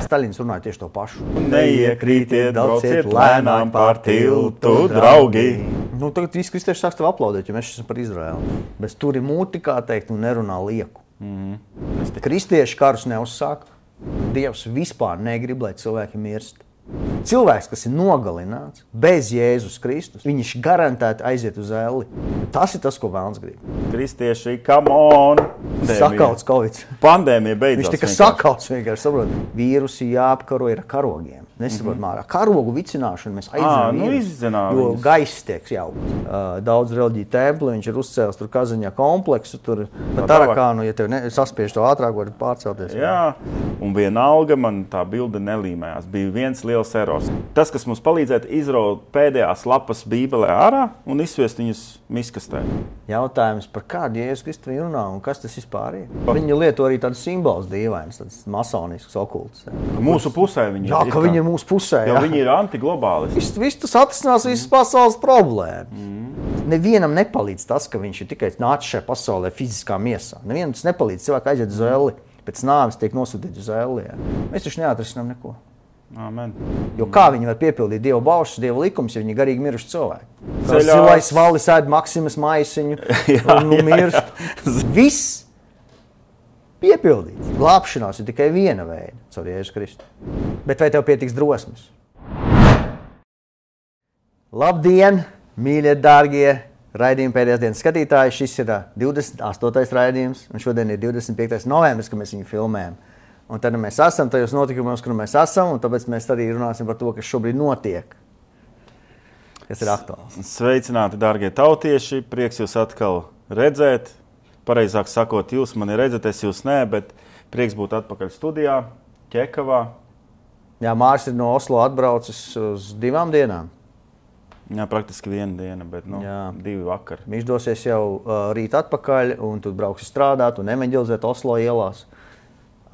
Staļins runāja tieši to pašu. Neiekrītiet, brauciet lēnām pār tiltu, draugi. Nu, tagad visi kristieši sāks tev aplaudēt, jo mēs esam par Izraēlu. Bez turi muti, kā teikt, un nerunā lieku. Kristieši karus neuzsāk. Dievs vispār negrib, lai cilvēki mirst. Cilvēks, kas ir nogalināts bez Jēzus Kristus, viņš garantēti aiziet uz elli. Tas ir tas, ko vēlns grib. Kristieši, come on! Sakauts Covid. Pandēmija beidzās. Viņš tikai sakauts vienkārši, saprot. Vīrusi jāapkaro ir ar karogiem. Nesaprot mārā. Karogu vicināšanu mēs aizinām vīrusu, jo gaiss tiek jaukt. Daudz reliģiju templi, viņš ir uzcēlis tur Kazaņā kompleksu, tur pat Tarakānu, ja tev saspiež to ātrāk, var pārcelties. Jā, un vienalga man tā bilde nelīmējās. Bija viens liels erors. Tas, kas mums palīdzētu izraut pēdējās lapas Bībelē ārā un izsviest viņus miskastē. Jautājums par kādu Jēzus Kristu viņi runā un kas tas vispār ir. Viņi lieto arī tādus simbolus dīvainus, tādus masoniskus, okultus. Mūsu pusē viņi jā, ka viņi ir mūsu pusē. Jo viņi ir antiglobālisti. Viss tas atrisinās visas pasaules problēmas. Nevienam nepalīdz tas, ka viņš ir tikai nācis šajā pasaulē fiziskā miesā. Nevienam tas nepalīdz. Cilvēki aiziet uz elli. Pēc nāves tiek nosūtīti uz elli. Jā. Mēs taču neatrisinām neko. Amen. Jo kā viņi var piepildīt Dieva baušas, Dieva likumus, ja viņi garīgi miruši cilvēki? Zilais valis ēd Maksimas maisiņu un mirst. Viss piepildīts. Glābšanās ir tikai viena veida, caur Jēzus Kristu. Bet vai tev pietiks drosmes? Labdien, mīļie, dārgie raidījumi pēdējās dienas skatītāji. Šis ir 28. raidījums, un šodien ir 25. novembris, kad mēs viņu filmējam. Un tad mēs esam tajos notikumos, kur mēs esam, un tāpēc mēs arī runāsim par to, kas šobrīd notiek, kas ir aktuāls. Sveicināti, dārgie tautieši, prieks jūs atkal redzēt. Pareizāk sakot, jūs mani redzat, es jūs nē, bet prieks būt atpakaļ studijā, Ķekavā. Jā, Māris ir no Oslo atbraucis uz 2 dienām. Jā, praktiski 1 diena, bet 2 vakar. Viņš dosies jau rīt atpakaļ, un tu brauksi strādāt un evaņģelizēt Oslo ielās.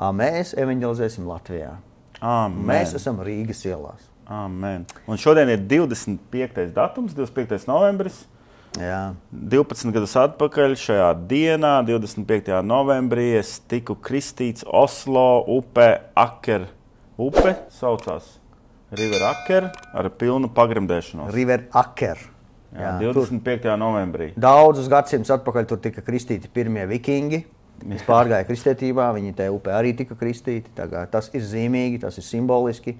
Mēs evaņģelizēsim Latvijā. Amen. Mēs esam Rīgas ielās. Amen. Un šodien ir 25. datums, 25. novembris. Jā. 12 gadus atpakaļ šajā dienā, 25. novembrī, es tiku kristīts Oslo upē Aker. Upe saucās River Aker ar pilnu pagremdēšanos. River Aker. Jā, 25. novembrī. Daudzus gadsimtus atpakaļ tur tika kristīti pirmie vikingi. Viņi pārgāja kristietībā, viņi te upē arī tika kristīti. Tas ir zīmīgi, tas ir simboliski.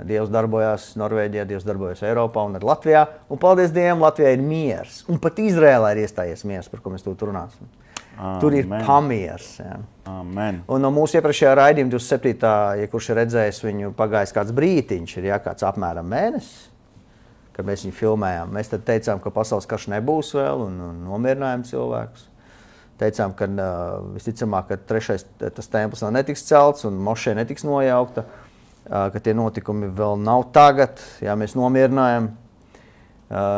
Dievs darbojās Norvēģijā, Dievs darbojas Eiropā un arī Latvijā. Un paldies Dievam, Latvijā ir miers. Un pat Izrēlā ir iestājies miers, par ko mēs tur runāsim. Amen. Tur ir pamiers. Jā. Amen. Un no mūsu iepriekšējā raidījuma 27. Ja kurš ir redzējis viņu pagājis kāds brītiņš, ir kāds apmēram mēnesis, kad mēs viņu filmējām. Mēs tad teicām, ka pasaules karš nebūs vēl un nomierinājām cilvēkus. Teicām, ka visticamāk, ka 3. tas templis vēl netiks celts un mošē netiks nojaukta, ka tie notikumi vēl nav tagad. Jā, mēs nomierinājām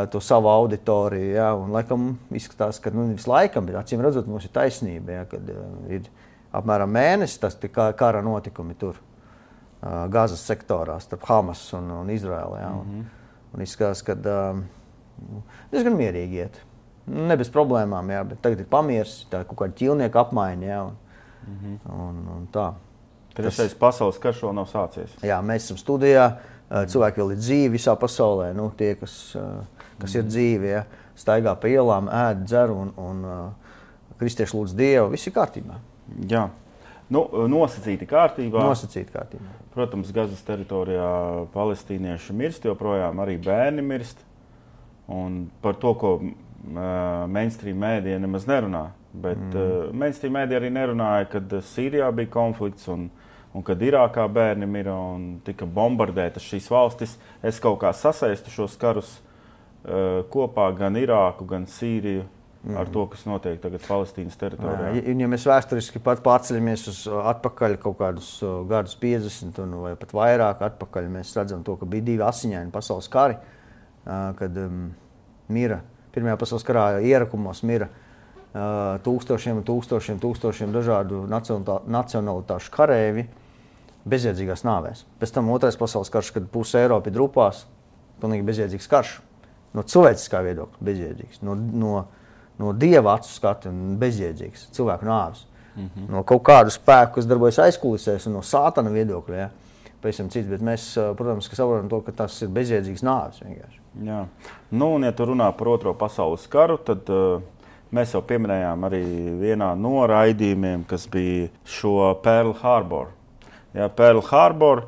to savu auditoriju, jā, un laikam izskatās, ka nevis laikam, bet acīm redzot, mums ir taisnība, jā, kad ir apmēram mēnesis tas kara notikumi tur, Gazas sektorā, starp Hamas un Izraēlu, jā, un izskatās, ka diezgan mierīgi iet. Ne bez problēmām, jā, bet tagad ir pamiers, tā kaut kāda ķilnieka apmaiņa, jā, un tā. Trešais pasaules karš vēl nav sācies. Jā, mēs esam studijā, cilvēki vēl ir dzīvi visā pasaulē, tie, kas ir dzīvi, jā, staigā pa ielām, ēd, dzer un kristieši lūdz Dievu, viss ir kārtībā. Jā, nosacīti kārtībā. Nosacīti kārtībā. Protams, Gazas teritorijā palestīnieši mirst, joprojām arī bērni mirst, un par to, ko mainstream mēdija nemaz nerunā, bet mainstream mēdija arī nerunāja, kad Sīrijā bija konflikts un kad Irākā bērni mira un tika bombardētas šīs valstis. Es kaut kā sasaistu šos karus kopā gan Irāku, gan Sīriju ar to, kas notiek tagad Palestīnas teritorijā. Ja mēs vēsturiski pat pārceļamies atpakaļ kaut kādus gadus 50 vai pat vairāk atpakaļ, mēs redzam to, ka bija 2 asiņaini pasaules kari, kad mira. Pirmajā pasaules karā ierakumos mira tūkstošiem dažādu nacionalitāšu karēvi bezjēdzīgās nāvēs. Pēc tam otrais pasaules karš, kad puse Eiropa ir drupās, pilnīgi bezjēdzīgs karš. No cilvēciskā viedokļa bezjēdzīgs, no Dieva acu skatu bezjēdzīgs, cilvēku nāves. No kaut kādu spēku, kas darbojas aizkulisēs un no sātana viedokļa. Ja? pavisam cits, bet mēs, protams, saprotam to, ka tas ir bezjēdzīgs nāves vienkārši. Jā. Nu, un ja tu runā par Otro pasaules karu, tad mēs jau pieminējām arī vienā no raidījumiem, kas bija šo Pearl Harbor. Jā, Pearl Harbor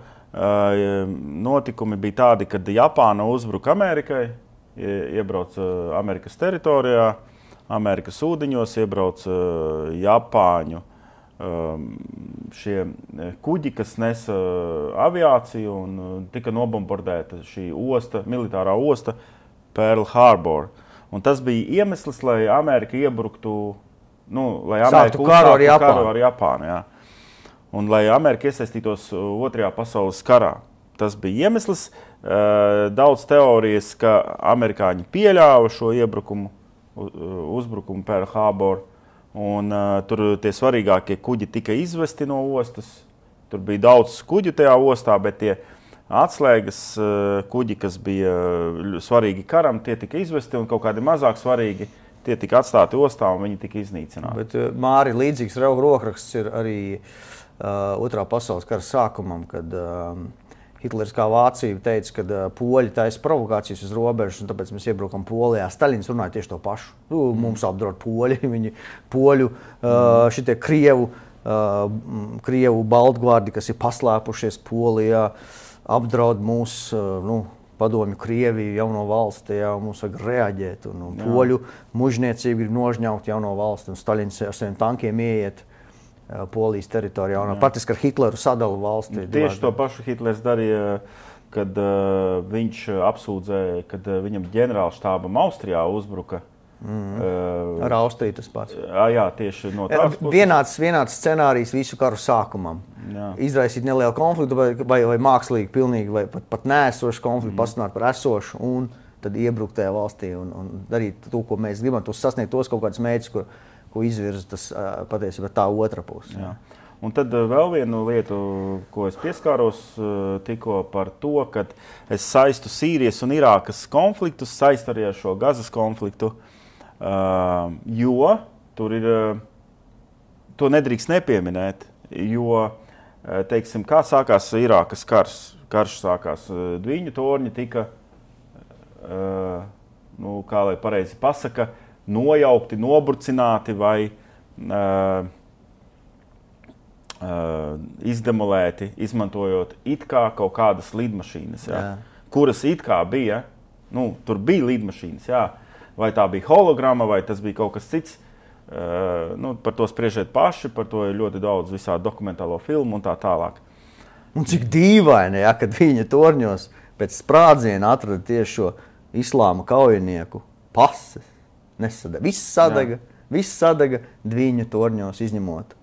notikumi bija tādi, kad Japāna uzbruka Amerikai, iebrauca Amerikas teritorijā, Amerikas ūdeņos, iebrauca Japāņu šie kuģi, kas nesa aviāciju, un tika nobombardēta šī osta, militārā osta Pearl Harbor. Un tas bija iemesls, lai Amerika iebruktu, lai Amerika uzsāktu karu ar Japānu. Jā. Un lai Amerika iesaistītos Otrajā pasaules karā. Tas bija iemesls. Daudz teorijas, ka amerikāņi pieļāva šo uzbrukumu Pearl Harbor. Un tur tie svarīgākie kuģi tika izvesti no ostas. Tur bija daudz kuģu tajā ostā, bet tie atslēgas kuģi, kas bija svarīgi karam, tie tika izvesti, un kaut kādi mazāk svarīgi, tie tika atstāti ostā, un viņi tika iznīcināti. Bet, Māri, līdzīgs rokraksts ir arī Otrā pasaules kara sākumam, kad Hitlers kā Vācija teica, ka poļi taisa provokācijas uz robežas, un tāpēc mēs iebrukam Polijā. Staļins runāja tieši to pašu. Mums apdraud poļi, viņi poļu, šitie Krievu baltgvārdi, kas ir paslēpušies Polijā, apdraud mūs, padomju Krieviju, jauno valsti, jā, mums vajag reaģēt. Un poļu mužniecība ir nožņaukt jauno valsti, un Staļins ar saviem tankiem ieiet Polijas teritorijā, un patiski ar Hitleru sadalu valsti. Tieši to pašu Hitlers darīja, kad viņš apsūdzēja, kad viņam ģenerālštābam Austrijā uzbruka. Ar Austriju tas pats. Jā, tieši no tās puses. Vienāds scenārijs visu karu sākumam. Jā. Izraisīt nelielu konfliktu vai mākslīgi pilnīgi, vai pat neesošu konfliktu, pasunāt par esošu, un tad iebrukt tajā valstī un darīt to, ko mēs gribam, sasniegt tos kaut kādus mērķus, ko izvirza tas patiesībā tā otra puse. Jā. Un tad vēl vienu lietu, ko es pieskāros tikko par to, ka es saistu Sīrijas un Irākas konfliktus, saistu arī ar šo Gazas konfliktu, jo tur ir, to nedrīkst nepieminēt, jo, teiksim, kā sākās Irākas karš? Karš sākās, Dviņu torņi tika, kā lai pareizi pasaka, nojaukti, noburcināti vai izdemolēti, izmantojot it kā kaut kādas lidmašīnas, kuras it kā bija, tur bija lidmašīnas, jā, vai tā bija holograma, vai tas bija kaut kas cits, par to spriežiet paši, par to ir ļoti daudz visādi dokumentālo filmu un tā tālāk. Un cik dīvaini, ja, kad viņa torņos pēc sprādziena atrada tieši šo islāma kaujinieku pases. Viss sadega Dviņu torņos, izņemot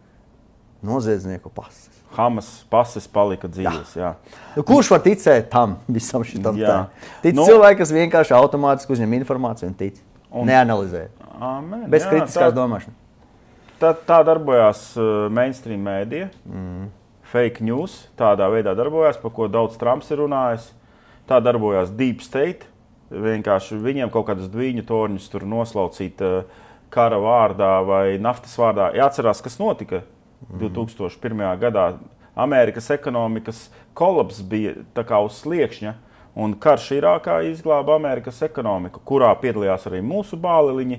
noziedznieku pases. Hamas pases palika dzīves, jā. Kurš var ticēt tam visam šitam tā? Tic cilvēki, kas vienkārši automātiski uzņem informāciju un tic, neanalizē. Bez kritiskās domāšanas. Tā darbojās mainstream mēdija, fake news, tādā veidā darbojās, par ko daudz Trumps ir runājis. Tā darbojās Deep State. Vienkārši viņiem kaut kādus Dviņu torņus tur noslaucīt kara vārdā vai naftas vārdā. Jāatcerās, kas notika 2001. gadā. Amerikas ekonomikas kolaps bija tā kā uz sliekšņa, un karš Irākā izglāba Amerikas ekonomiku, kurā piedalījās arī mūsu bāleliņi.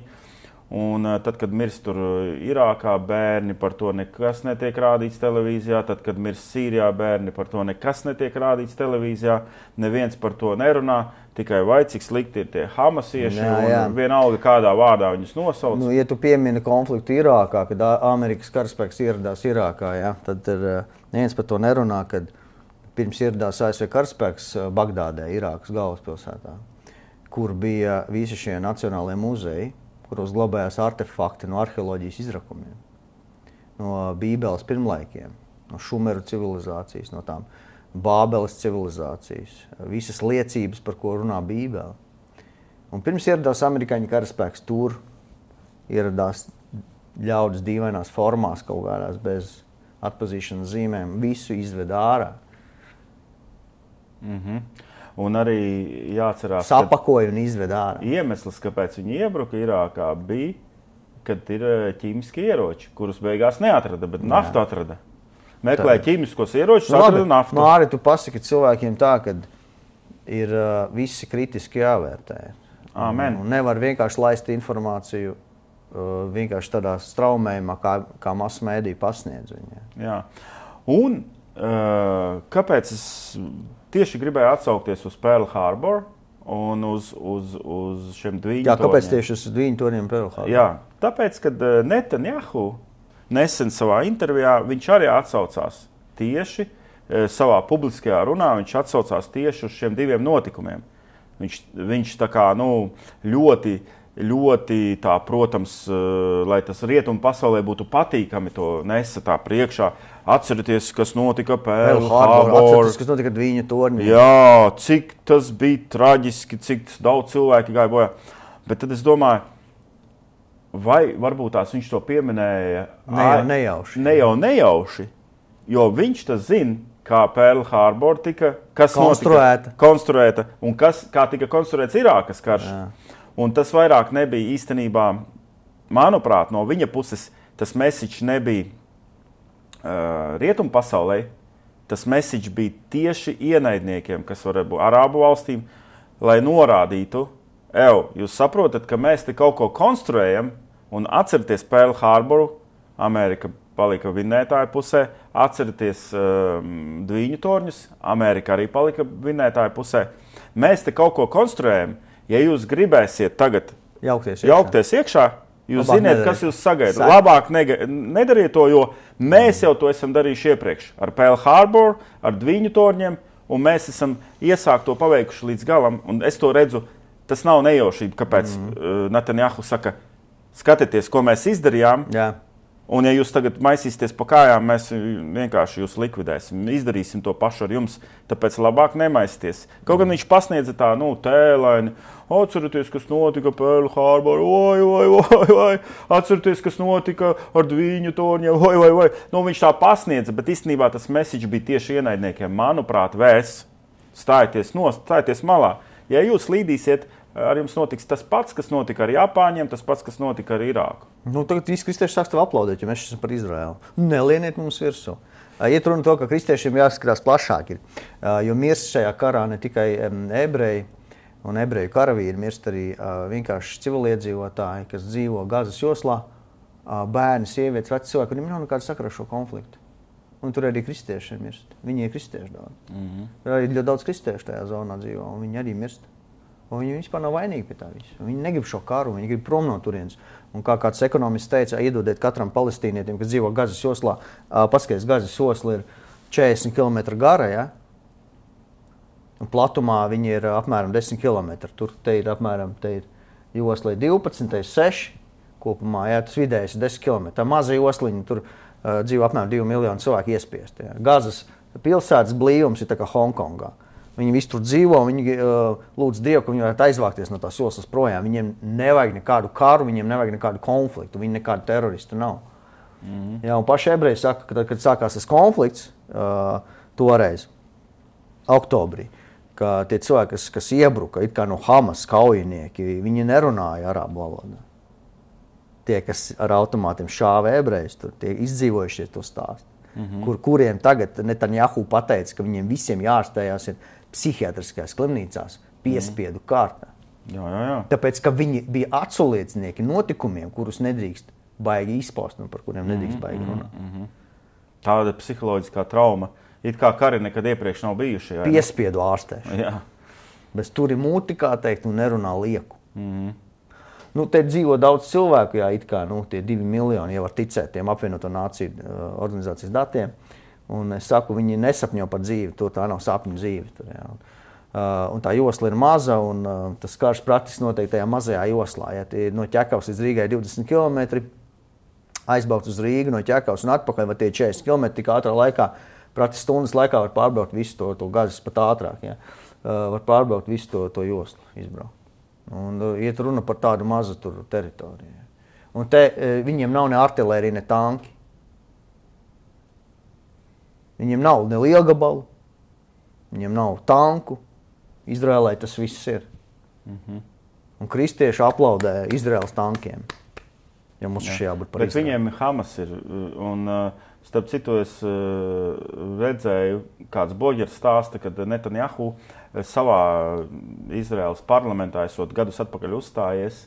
Un tad, kad mirst tur Irākā bērni, par to nekas netiek rādīts televīzijā. Tad, kad mirst Sīrijā bērni, par to nekas netiek rādīts televīzijā. Neviens par to nerunā. Tikai vai cik slikti ir tie hamasieši, un vienalga kādā vārdā viņus nosauc. Ja tu piemini konfliktu Irākā, kad Amerikas karaspēks ieradās Irākā, tad neviens par to nerunā, kad pirms ieradās ASV karaspēks Bagdādē, Irākas galvaspilsētā, kur bija visi šie nacionālie muzeji, kuros glabājās artefakti no arheoloģijas izrakumiem, no Bībeles pirmlaikiem, no Šumeru civilizācijas, no tām Bābeles civilizācijas, visas liecības, par ko runā Bībele. Un pirms ieradās amerikāņu karaspēks, tur ieradās ļaudis dīvainās formās, kaut kādās bez atpazīšanas zīmēm, visu izved ārā. Un arī jāatcerās, sapakoja un izved ārā. Iemesls, kāpēc viņi iebruka Irākā, bija, kad ir ķīmiskie ieroči, kurus beigās neatrada, bet naftu atrada. meklē ķīmiskos ieročus, atrada naftu. Māri, tu pasaki cilvēkiem tā, ka ir visi kritiski jāvērtē. Amen. Un nevar vienkārši laist informāciju vienkārši tādā straumējumā, kā masu mēdī pasniedz viņa. Jā. Un kāpēc es tieši gribēju atsaukties uz Pearl Harbor un uz šiem dviņu torņiem? Jā, kāpēc tieši uz dviņu torņiem Pearl Harbor? Jā, tāpēc, kad Netanjahu nesen savā intervijā, viņš arī atsaucās tieši savā publiskajā runā, viņš atsaucās tieši uz šiem diviem notikumiem. Viņš tā kā, ļoti tā, protams, lai tas rietumu pasaulē būtu patīkami, to nesa tā priekšā. Atcerieties, kas notika Pearl Harbor. Atcerieties, kas notika dviņu torņiem. Jā, cik tas bija traģiski, cik daudz cilvēki gāja bojā. Bet tad es domāju, vai varbūt tās viņš to pieminēja nejauši, jo viņš tas zina, kā Pearl Harbor tika konstruēta un kā tika konstruēts Irākas karš. Jā. Un tas vairāk nebija īstenībā, manuprāt, no viņa puses, tas message nebija rietumu pasaulē, tas message bija tieši ienaidniekiem, kas varētu būt Arābu valstīm, lai norādītu, jūs saprotat, ka mēs te kaut ko konstruējam, un atcerieties Pearl Harboru, Amerika palika vinnētāju pusē, atcerieties dviņu torņus, Amerika arī palika vinnētāju pusē. Mēs te kaut ko konstruējam. Ja jūs gribēsiet tagad jaukties iekšā, jūs ziniet, kas jūs sagaida. Labāk nedariet to, jo mēs jau to esam darījuši iepriekš ar Pearl Harbor, ar dviņu torņiem, un mēs esam iesākt to paveikuši līdz galam. Un es to redzu, tas nav nejaušība, kāpēc Netanjahu saka, skatieties, ko mēs izdarījām. Jā. Un ja jūs tagad maisīsieties pa kājām, mēs vienkārši jūs likvidēsim, izdarīsim to pašu ar jums, tāpēc labāk nemaisieties. Kaut gan viņš pasniedza tā, tēlaini, atcerieties, kas notika Pearl Harbor, vai, atcerieties, kas notika ar dviņu torņiem, vai. Viņš tā pasniedza, bet īstenībā tas message bija tieši ienaidniekiem. Manuprāt, stājieties malā. Ja jūs līdīsiet, ar jums notiks tas pats, kas notika ar Japāņiem, tas pats, kas notika ar Irāku. Tagad visi kristieši sāks tev aplaudēt, jo mēs esam par Izraēlu. Nelieniet mums virsū. Iet runa to, ka kristiešiem jāskatās plašāk ir, jo mirst šajā karā ne tikai ebreji un ebreju karavīri, mirst arī vienkārši civiliedzīvotāji, kas dzīvo Gazas joslā, bērni, sievietes, veci cilvēki, viņiem nav nekāda sakara ar šo konfliktu. Un tur arī kristieši mirst. Viņi ir kristieši daudz. Tur arī ļoti daudz kristiešu tajā zonā dzīvo, un viņi arī mirst. Un viņi vispār nav vainīgi pie tā visu. Viņi negrib šo karu, viņi grib prom no turienes. Un kā kāds ekonomists teica, iedodiet katram palestīnietim, kas dzīvo Gazas joslā, paskaties, Gazas josla ir 40 km gara, ja? Un platumā viņi ir apmēram 10 km. Tur te ir apmēram, josla ir 12, te ir 6 kopumā, ja? Tas vidējais ir 10 km. Tā maza josliņa, tur dzīvo apmēram 2 miljoni cilvēku iespiest. Ja? Gazas pilsētas blīvums ir tā kā Hongkongā. Viņi visi tur dzīvo, viņi lūdz Dievu, ka viņi varētu aizvākties no tās joslas projām. Viņiem nevajag nekādu karu, viņiem nevajag nekādu konfliktu, viņi nekādu teroristu nav. Jā, un paši ebreji saka, ka kad sākās tas konflikts toreiz, oktobrī, ka tie cilvēki, kas iebruka, it kā no Hamas kaujinieki, viņi nerunāja arābu valodā. Tie, kas ar automātiem šāva ebrejus, tur tie izdzīvojušie to stāstu. Kuriem tagad Netanjahu pateica, ka viņiem visiem jārastējās ir psihiatriskajās slimnīcās piespiedu kārtā. Jā. Tāpēc, ka viņi bija atsauliecinieki notikumiem, kurus nedrīkst baigi izpaust un par kuriem nedrīkst baigi runāt. Tāda psiholoģiskā trauma, it kā kari nekad iepriekš nav bijuši. Jā, piespiedu ārstēšana. Jā. Bez turi mūti, kā teikt, un nerunā lieku. Te dzīvo daudz cilvēku, jā, it kā, tie 2 miljoni, ja var ticēt tiem apvienoto nāciju organizācijas datiem. Un es saku, viņi nesapņo par dzīvi, tā nav sapņu dzīve. Tur, jā. Un tā josla ir maza, un tas karš praktiski notiek tajā mazajā joslā. Ja, no Ķekavas līdz Rīgai 20 km, aizbraukt uz Rīgu no Ķekavas un atpakaļ, vai tie 40 km, tik ātrā laikā, praktiski stundas laikā var pārbraukt visu to Gazas pat ātrāk. Ja. Var pārbraukt visu to joslu, izbraukt. Un iet runa par tādu mazu teritoriju. Un te viņiem nav ne artilērija, ne tanki. Viņiem nav ne lielgabalu, viņiem nav tanku. Izraēlai tas viss ir. Un kristieši aplaudē Izraēlas tankiem. Ja mums šajā būtu par Bet viņiem Hamas ir. Un Starp citu, es redzēju, kāds bloģeris stāsta, kad Netanjahu savā Izraēlas parlamentā esot gadus atpakaļ uzstājies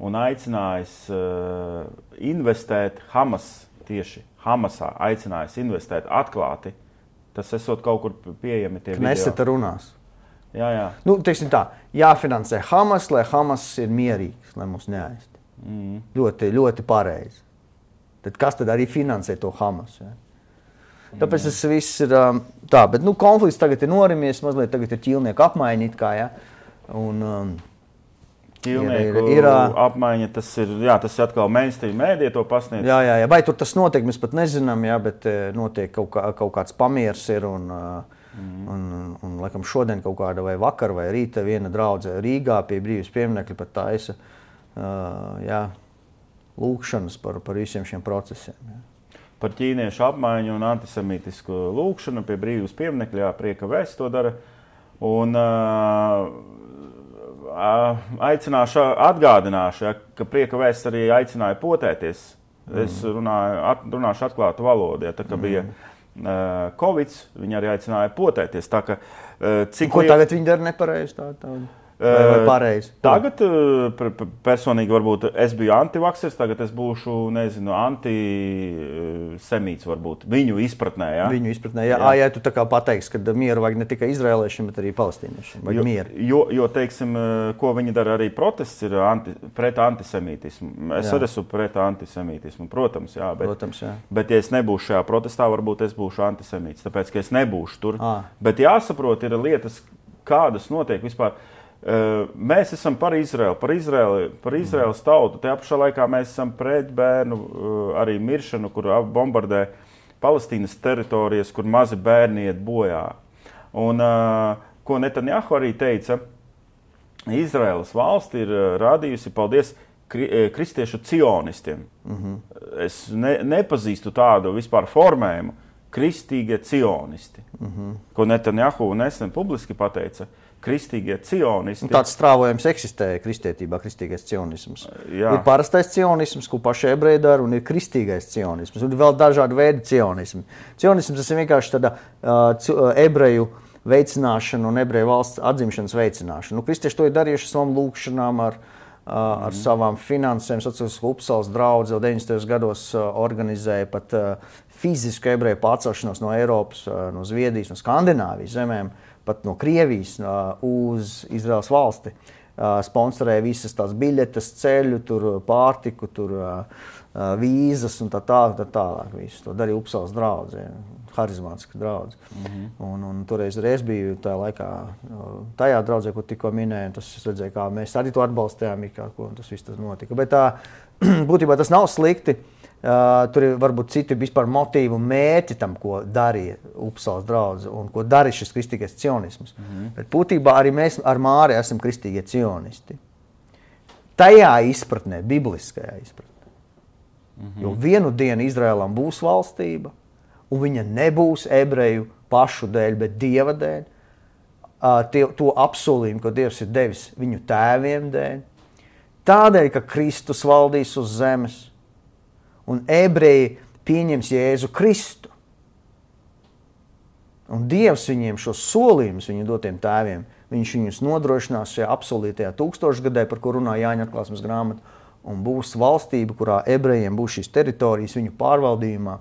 un aicinājis investēt tieši Hamasā aicinājis investēt atklāti. Tas esot kaut kur pieejami tie video. Kneseta runās. Jā. Nu, teiksim tā, jāfinansē Hamas, lai Hamas ir mierīgs, lai mums neaizst. Ļoti, ļoti pareizi. Tad kas tad arī finansē to Hamas? Ja? Tāpēc tas viss ir tā, bet konflikts tagad ir norimies, mazliet tagad ir ķīlnieku apmaiņa it kā, ja? Un ķīlnieku apmaiņa, tas ir atkal mainstream mēdīja to pasniedz. Jā, vai tur tas notiek, mēs pat nezinām, jā, bet notiek kaut kāds pamiers ir un laikam šodien kaut kāda vai vakar vai rīta viena draudze Rīgā pie Brīvības pieminekļa pat taisa lūkšanas par visiem šiem procesiem. Jā. Par ķīniešu apmaiņu un antisemītisku lūkšanu pie Brīvības pieminekļa, Prieka vēsts to dara. Un atgādināšu, ka Prieka vēsts arī aicināja potēties. Es runāšu atklātu valodu, ja tā kā bija Covids, viņi arī aicināja potēties. Tā, ka, tagad viņi dara nepareizi tādu? Vai pareizi? Tagad personīgi varbūt es biju antivaksers, tagad es būšu, antisemīts varbūt, viņu izpratnē, jā? Viņu izpratnē, jā. Ja tu tā kā pateiksi, ka mieru vajag ne tikai izraēliešiem, bet arī palestīniešiem, vajag mieru. Jo, teiksim, ko viņi dara arī protests ir pret antisemītismu. Es arī esmu pret antisemītismu, protams, jā. Bet ja es nebūšu šajā protestā, varbūt es būšu antisemīts, tāpēc, ka es nebūšu tur. Bet jāsaprot, ir lietas, kādas notiek vispār. Mēs esam par Izraelu, par Izraēlas tautu. Tajā pašā laikā mēs esam pret bērnu arī miršanu, kur bombardē Palestīnas teritorijas, kur mazi bērni iet bojā. Un ko Netanjahu arī teica, Izraēlas valsti ir radījusi, paldies, kristiešu cionistiem. Es nepazīstu tādu vispār formējumu, kristīgie cionisti, ko Netanjahu nesen publiski pateica. Kristīgie cionisti. Tāds strāvojums eksistē kristietībā, kristīgais cionisms. Jā. Ir parastais cionisms, ko paši ebreji dara, un ir kristīgais cionisms. Un ir vēl dažādi veidi cionismi. Cionisms tas ir vienkārši tāda ebreju veicināšana un ebreju valsts atzimšanas veicināšana. Kristieši to ir darījuši ar savām lūkšanām, ar savām finansēm. Upsalas draudze jau 90. gados organizēja pat fizisku ebreju pārcelšanos no Eiropas, no Zviedrijas, no Skandināvijas zemēm, pat no Krievijas uz Izraēlas valsti. Sponsorēja visas tās biļetes, ceļu, tur pārtiku, tur vīzas un tā tālāk. Visu to darīja Upsalas draudze, harizmātiska draudze. Un toreiz es biju tajā laikā, tajā draudzē, ko tikko minēju, tas es redzēju, kā mēs arī to atbalstījām, un tas viss tas notika. Bet būtībā tas nav slikti. Tur ir varbūt citi vispār motīvi un mērķi tam, ko darīja Upsalas draudze un ko darīja šis kristīgais cionisms. Bet būtībā arī mēs ar Māri esam kristīgie cionisti. Tajā izpratnē, bibliskajā izpratnē. Jo vienu dienu Izraēlam būs valstība, un viņa nebūs ebreju pašu dēļ, bet Dieva dēļ. To apsolījumu, ko Dievs ir devis viņu tēviem dēļ. Tādēļ, ka Kristus valdīs uz zemes. Un ebreji pieņems Jēzu Kristu. Un Dievs viņiem šos solījumus, viņu dotiem tēviem, viņš viņus nodrošinās šajā apsolītajā tūkstošgadē, par ko runā Jāņa atklāsmes grāmata, un būs valstība, kurā ebrejiem būs šīs teritorijas viņu pārvaldījumā.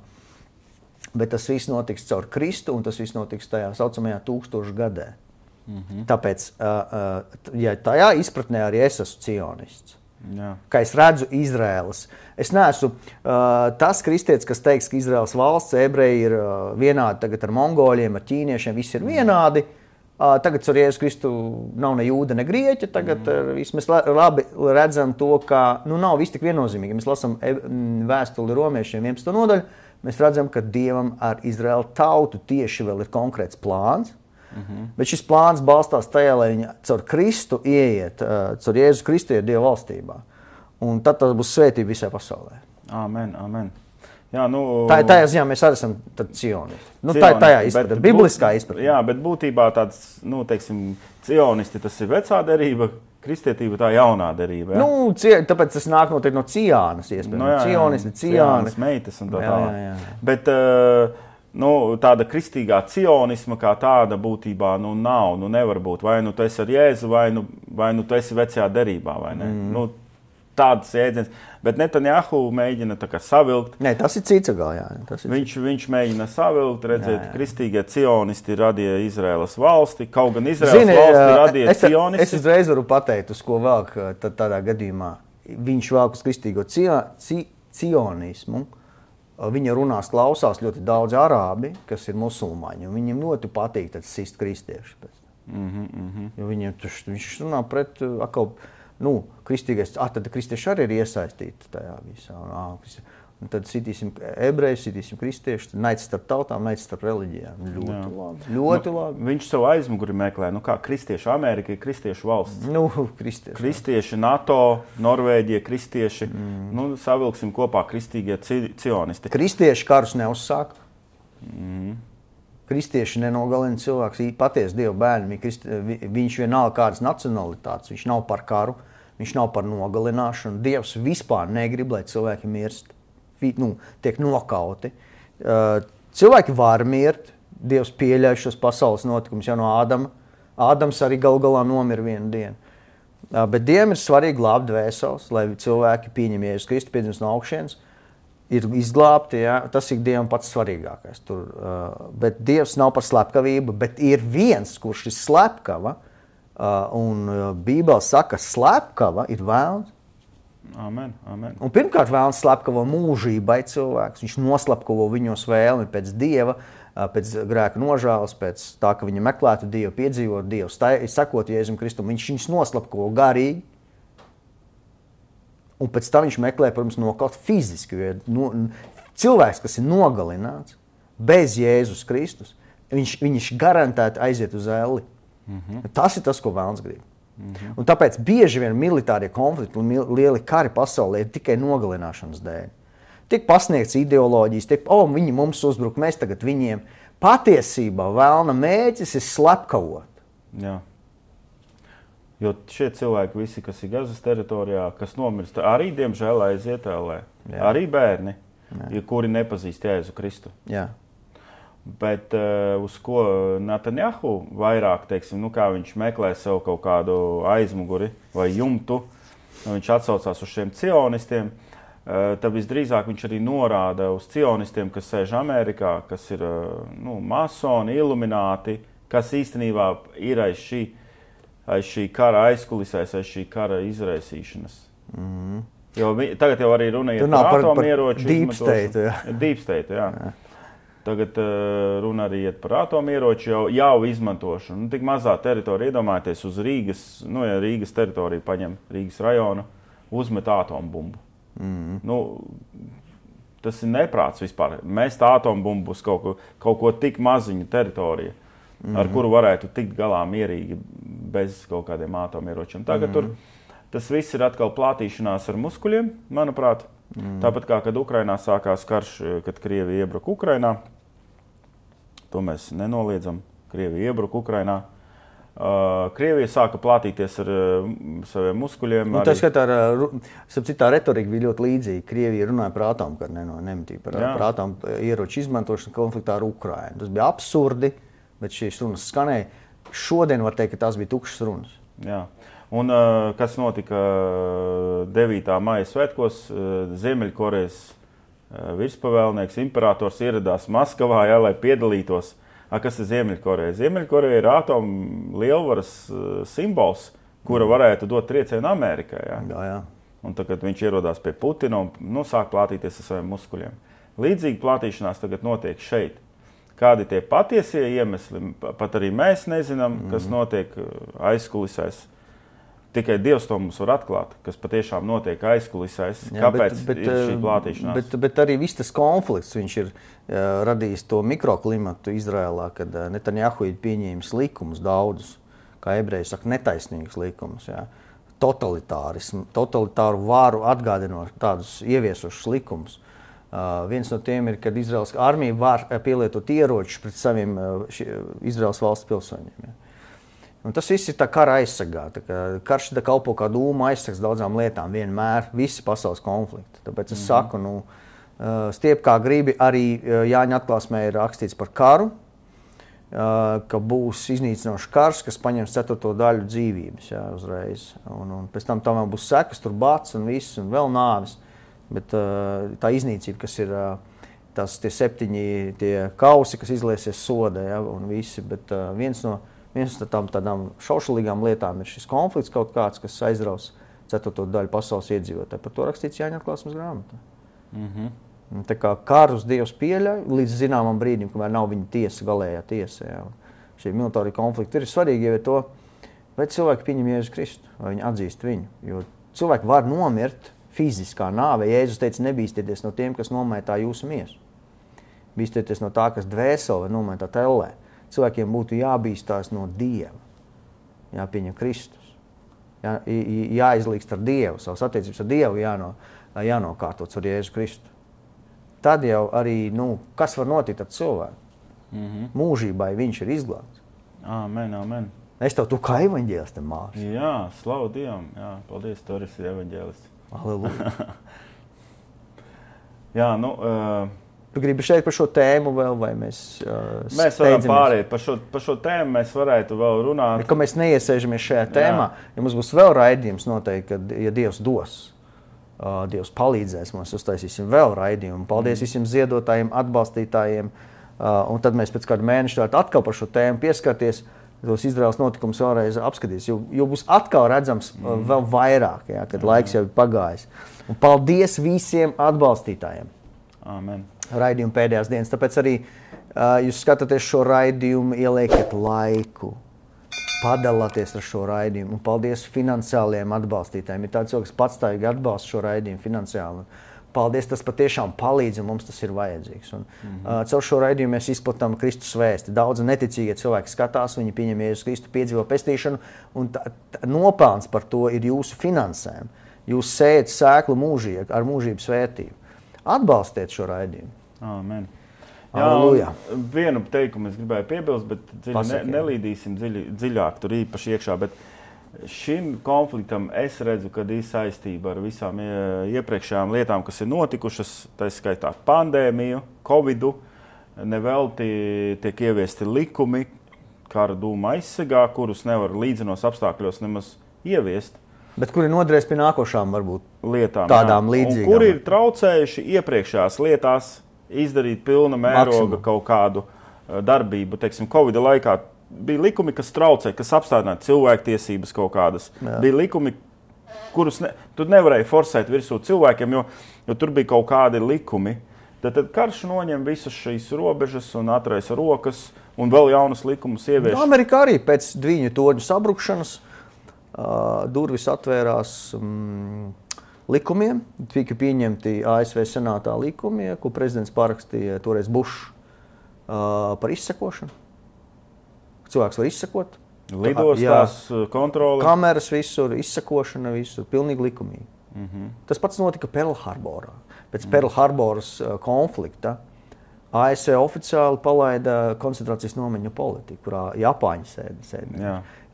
Bet tas viss notiks caur Kristu, un tas viss notiks tajā saucamajā tūkstošgadē. Tāpēc, ja tajā izpratnē arī es esmu cionists, kā es redzu Izraēlas. Es neesmu tas kristietis, kas teiks, ka Izraēlas valsts ebreji ir vienādi tagad ar mongoļiem, ar ķīniešiem, visi ir vienādi. Tagad ar Jēzu Kristu nav ne jūda, ne grieķa. Tagad mēs labi redzam to, ka nav viss tik viennozīmīgi. Mēs lasām vēstuli romiešiem 11. nodaļu. Mēs redzam, ka Dievam ar Izraēlu tautu tieši vēl ir konkrēts plāns. Bet šis plāns balstās tajā, lai viņi caur Kristu ieiet, caur Jēzu Kristu ieiet Dieva valstībā. Un tad tas būs svētība visai pasaulē. Amen. Jā, tajā ziņā mēs arī esam cionisti. Tajā izpratē, bibliskā izpratē. Jā, bet būtībā tāds, teiksim, cionisti, tas ir vecā derība kristietība tā jaunā derība. Ja? Nu, tāpēc tas nāk noteikti no Ciānas, iespējams. Ciānas meitas un tā tālāk. Bet tāda kristīgā cionisma kā tāda būtībā nav, nevar būt. Vai tu esi ar Jēzu, vai tu esi vecajā derībā, vai ne? Tādas jēdziens. Bet Netanjahu mēģina tā kā savilkt. Nē, tas ir cits agal, jā. Viņš mēģina savilkt, redzēt, kristīgie cionisti radīja Izraēlas valsti, kaut gan Izraēlas valsti radīja cionisti. Es uzreiz varu pateikt, uz ko velk tādā gadījumā. Viņš velk uz kristīgo cionismu. Viņa runās klausās ļoti daudz arābi, kas ir musulmaņi, un viņiem ļoti patīk tad sist kristieši. Jo viņš runā pret atkal, kristīgais, tad kristieši arī ir iesaistīti tajā visā. Un tad sitīsim ebrejus, sitīsim kristiešus, naids starp tautām, naids starp reliģijām. Ļoti labi. Viņš savu aizmuguri meklē. Kā kristieši Amerika ir kristiešu valsts. Kristieši NATO, Norvēģija, kristieši. Savilksim kopā kristīgie cionisti. Kristieši karus neuzsāk. Kristieši nenogalina cilvēks, patiesi Dieva bērni. Viņš vienalga kādas nacionalitātes, viņš nav par karu, viņš nav par nogalināšanu. Dievs vispār negrib, lai cilvēki mirst. Tiek nokauti. Cilvēki var mirt, Dievs pieļauj šos pasaules notikumus jau no Ādama. Ādams arī galā nomira vienu dienu. Bet Dievam ir svarīgi glābt dvēseles, lai cilvēki pieņem Jēzus Kristu, piedzimst no augšienes, ir izglābti, ja? Tas ir Dievam pats svarīgākais. Bet Dievs nav par slepkavību, bet ir viens, kurš ir slepkava, un Bībele saka, slepkava ir vēlns. Amen. Un pirmkārt vēlns slepkavo mūžībai cilvēks. Viņš noslapkavo viņos vēlmi pēc Dieva, pēc grēka nožēlas, pēc tā, ka viņi meklētu Dievu, piedzīvot Dievu, sekot Jēzum Kristum. Viņš noslapkavo garīgi. Un pēc tam viņš meklē, protams, nokaut fiziski. Cilvēks, kas ir nogalināts bez Jēzus Kristus, viņš garantēti aiziet uz elli. Tas ir tas, ko vēlns grib. Un tāpēc bieži vien militārie konflikti un lieli kari pasaulē ir tikai nogalināšanas dēļ. Tiek pasniegts ideoloģijas, viņi mums uzbruk, mēs tagad viņiem. Patiesībā vēlna mērķis ir slepkavot. Jā. Jo šie cilvēki visi, kas ir Gazas teritorijā, kas nomirst, arī, diemžēl, aiziet ellē. Arī bērni, kuri nepazīst Jēzu Kristu. Jā. Bet uz ko Netanjahu vairāk, kā viņš meklē sev kaut kādu aizmuguri vai jumtu, viņš atsaucās uz šiem cionistiem, tad visdrīzāk viņš arī norāda uz cionistiem, kas sēž Amerikā, kas ir masoni, ilumināti, kas īstenībā ir aiz šī kara aizkulisēs, aiz šī kara izraisīšanas. Jo tagad jau arī runa iet par atomieroču izmantošanu. Deep state, jā. Tagad runa arī iet par atomieroču jau izmantošanu. Tik mazā teritorija, iedomājieties, uz Rīgas, ja Rīgas teritoriju paņem, Rīgas rajonu, uzmet atombumbu. Tas ir neprāts vispār. Mest atombumbu uz kaut ko tik maziņu teritoriju, ar kuru varētu tikt galā mierīgi bez kaut kādiem atomieročiem. Tagad tas viss ir atkal plātīšanās ar muskuļiem, manuprāt. Tāpat kā, kad Ukrainā sākās karš, kad Krievija iebruka Ukrainā, to mēs nenoliedzam, Krievija iebruka Ukrainā. Krievija sāka plātīties ar saviem muskuļiem. Tā skatā, tā retorika bija ļoti līdzīga. Krievija runāja par atomkaru, nemitīja par atomu ieroču izmantošanu konfliktā ar Ukrainu. Tas bija absurdi, bet šīs runas skanēja. Šodien var teikt, ka tās bija tukšas runas. Jā. Un kas notika 9. maija svētkos, Ziemeļkorejas virspavēlnieks, imperators ieradās Maskavā, lai piedalītos. Kas ir Ziemeļkoreja? Ziemeļkoreja ir atomu lielvaras simbols, kura varētu dot triecienu Amerikai. Jā. Un tagad viņš ierodās pie Putina un sāk plātīties ar saviem muskuļiem. Līdzīgi plātīšanās tagad notiek šeit. Kādi tie patiesie iemesli, pat arī mēs nezinām, kas notiek aizkulisēs. Tikai Dievs to mums var atklāt, kas patiešām notiek aizkulisēs. Kāpēc ir šī plātīšanās? Bet arī viss tas konflikts, viņš ir radījis to mikroklimatu Izrēlā, kad Netanjahu ir pieņēmis likumus daudzus, kā ebreji saka, netaisnīgus likumus. Jā. Totalitāru varu atgādinot tādus ieviesušus likumus. Viens no tiem ir, kad Izraels armija var pielietot ieročus pret saviem Izraels valsts pilsoņiem. Jā. Un tas viss ir tā kara aizsargā. Karš kalpo kā dūma aizsargs daudzām lietām vienmēr, visi pasaules konflikti. Tāpēc es saku, stiep kā gribi, arī Jāņa atklāsmē ir rakstīts par karu, ka būs iznīcinošs karš, kas paņems 4. daļu dzīvības uzreiz. Un pēc tam vēl būs sekas, tur bats un viss, un vēl nāvis. Bet tā iznīcība, kas ir tie 7 tie kausi, kas izliesies soda, un visi. Bet viens no tādām šaušalīgām lietām ir šis konflikts kaut kāds, kas aizraus 4. daļu pasaules iedzīvotāju. Par to rakstīts Jāņa atklāsmes grāmatā. Tā kā karus Dievs pieļauj līdz zināmam brīdim, kamēr nav viņa tiesa, galējā tiesa. Ja. Šie militāri konflikti ir svarīgi jau to, vai cilvēki pieņem Jēzus Kristu, vai viņi atzīst viņu. Jo cilvēki var nomirt fiziskā nāve. Jēzus teica, nebīstieties no tiem, kas nomētā jūsu miesu. Bīstieties no tā, kas dvēseli vai nomētā tellē. Cilvēkiem būtu jābīstās no Dieva. Jāpieņem Kristus. Jāizlīgst ar Dievu, savas attiecības ar Dievu jānokārtots ar Jēzu Kristu. Tad jau arī, kas var notikt ar cilvēku? Mūžībai viņš ir izglābts. Amen, amen. Es tev tu kā evaņģēlistam mārs. Jā, slavu Dievam. Jā, paldies, tu esi evaņģēlists. Halleluja. Jā, Tu gribi šeit par šo tēmu vēl, vai mēs Mēs varam pāriet. Par šo tēmu mēs varētu vēl runāt. Ka mēs neiesēžamies šajā tēmā. Ja mums būs vēl raidījums noteikti, kad, ja Dievs dos, Dievs palīdzēs, mēs uztaisīsim vēl raidījumu. Paldies visiem ziedotājiem, atbalstītājiem. Un tad mēs pēc kādu mēnešu atkal par šo tēmu pieskarties, tos Izraels notikumus vēlreiz apskatīs. Jo būs atkal redzams vēl vairāk, kad laiks jau ir pagājis. Un paldies visiem atbalstītājiem. Amen. Raidījumu pēdējās dienas. Tāpēc arī jūs skatāties šo raidījumu, ieliekat laiku. Padalāties ar šo raidījumu. Un paldies finansiāliem atbalstītājiem. Ir tāds cilvēks patstāvīgi atbalsta šo raidījumu finansiāli. Paldies, tas patiešām palīdz, un mums tas ir vajadzīgs. Un, caur šo raidījumu mēs izplatām Kristus vēsti. Daudz neticīgie cilvēki skatās, viņi pieņem Jēzus Kristu, piedzīvo pestīšanu, un nopelns par to ir jūsu finansēm. Jūs sējat sēklu ar mūžības vērtību. Atbalstiet šo raidījumu. Amen. Alleluja. Vienu teikumu es gribēju piebilst, bet nelīdīsim dziļāk tur īpaši iekšā, bet šim konfliktam es redzu, kad ir saistība ar visām iepriekšējām lietām, kas ir notikušas, tā skaitā pandēmiju, covidu, nevelti tiek ieviesti likumi, kara dūma aizsegā, kurus nevar līdzenos apstākļos nemaz ieviest. Bet kuri noderēs pie nākošām varbūt lietām, tādām līdzīgām. Un kuri ir traucējuši iepriekšējās lietās izdarīt pilna mēroga kaut kādu darbību. Teiksim, Covida laikā bija likumi, kas traucē, kas apstādināja cilvēktiesības kaut kādas. Jā. Bija likumi, kurus tu nevarēji forsēt virsū cilvēkiem, jo tur bija kaut kādi likumi. Tad karš noņem visas šīs robežas un atraisa rokas un vēl jaunas likumus ievieš. Amerikā arī pēc Dviņu torņu sabrukšanas durvis atvērās likumiem, tika pieņemti ASV senātā likumi, ko prezidents parakstīja toreiz Bušs par izsekošanu. Cilvēks var izsekot. Lidostās, kontrole. Kameras visur, izsekošana visur, pilnīgi likumīgi. Tas pats notika Pearl Harborā. Pēc Pearl Harboras konflikta ASV oficiāli palaida koncentrācijas nometņu politiku, kurā Japāņi sēd.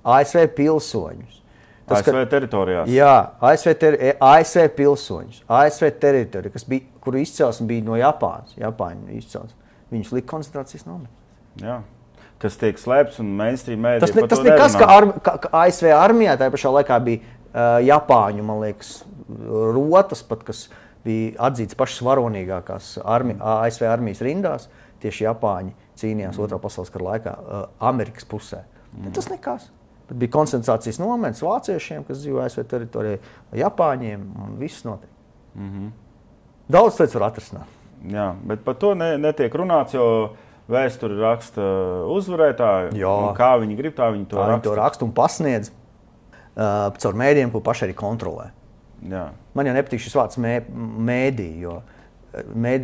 ASV pilsoņus. ASV teritorijās. Jā, ASV pilsoņus, ASV teritorija, kuru izcelsme bija no Japānas, Japāņu izcelsme. Viņus lika koncentrācijas nometnēs. Jā, kas tiek slēpts un mainstream mēdī par to tas nekas, ka ASV armijā tajā pašā laikā bija Japāņu, man liekas, rotas pat, kas bija atzīts pašas varonīgākās ASV armijas rindās. Tieši Japāņi cīnījās Otrā pasaules kara laikā Amerikas pusē. Tas nekas. Bet bija koncentrācijas nometnes vāciešiem, kas dzīvo ASV teritorijā, Japāņiem, un viss notiek. Daudz lietas var atrisināt. Jā, bet par to netiek runāts, jo vēsturi raksta uzvarētāji. Un kā viņi grib, tā viņi to raksta. Viņi to raksta un pasniedz caur mēdījiem, ko paši arī kontrolē. Jā. Man jau nepatīk šis vārds mēdī, jo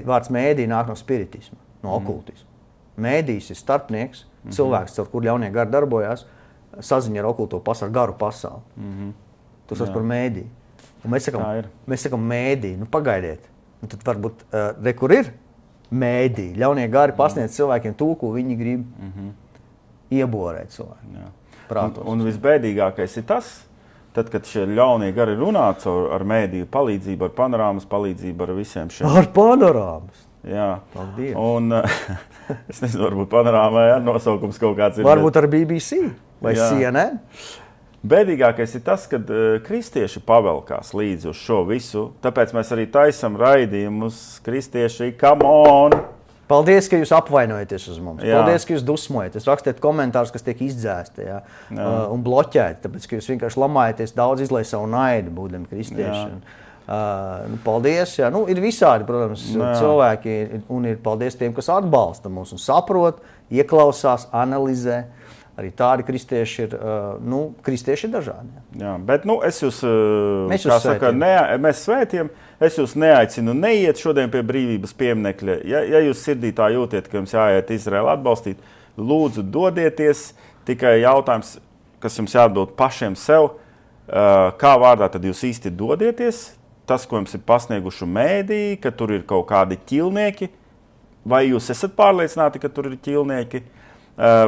vārds mēdī nāk no spiritisma, no okultisma. Mēdījis ir starpnieks, cilvēks, caur kur ļaunie gari darbojās, saziņa ar okulto pasauli, garu pasauli. Tas par mēdī. Un mēs sakam mēdī, pagaidiet. Un tad varbūt, kur ir mēdī, ļaunie gari pasniedz cilvēkiem to, ko viņi grib ieborēt cilvēku. prātos. Un visbēdīgākais ir tas, tad, kad šie ļaunie gari runā ar mēdīju palīdzību, ar panorāmas palīdzību, ar visiem šiem. Ar panorāmas? Jā. Paldies. Un es nezinu, varbūt panorāmai nosaukums kaut kāds ir. Varbūt ar BBC vai CNN. Bēdīgākais ir tas, kad kristieši pavelkās līdzi uz šo visu. Tāpēc mēs arī taisam raidījumus. Kristieši, come on! Paldies, ka jūs apvainojaties uz mums. Jā. Paldies, ka jūs dusmojaties. Rakstiet komentārus, kas tiek izdzēsti un bloķēti. Tāpēc, ka jūs vienkārši lamājaties, daudz izlai savu naidu, būdami kristieši. Paldies. Jā. Ir visādi, protams, cilvēki. Un ir paldies tiem, kas atbalsta mūs un saprot, ieklausās, analizē. Arī tādi kristieši ir, kristieši ir dažādi. Jā, bet es jūs, mēs svētiem, es jūs neaicinu neiet šodien pie brīvības pieminekļa. Ja jūs sirdī tā jūtiet, ka jums jāiet Izraēlu atbalstīt, lūdzu dodieties. Tikai jautājums, kas jums jāatbild pašiem sev, kā vārdā tad jūs īsti dodieties? Tas, ko jums ir pasnieguši mēdī, ka tur ir kaut kādi ķilnieki, vai jūs esat pārliecināti, ka tur ir ķilnieki?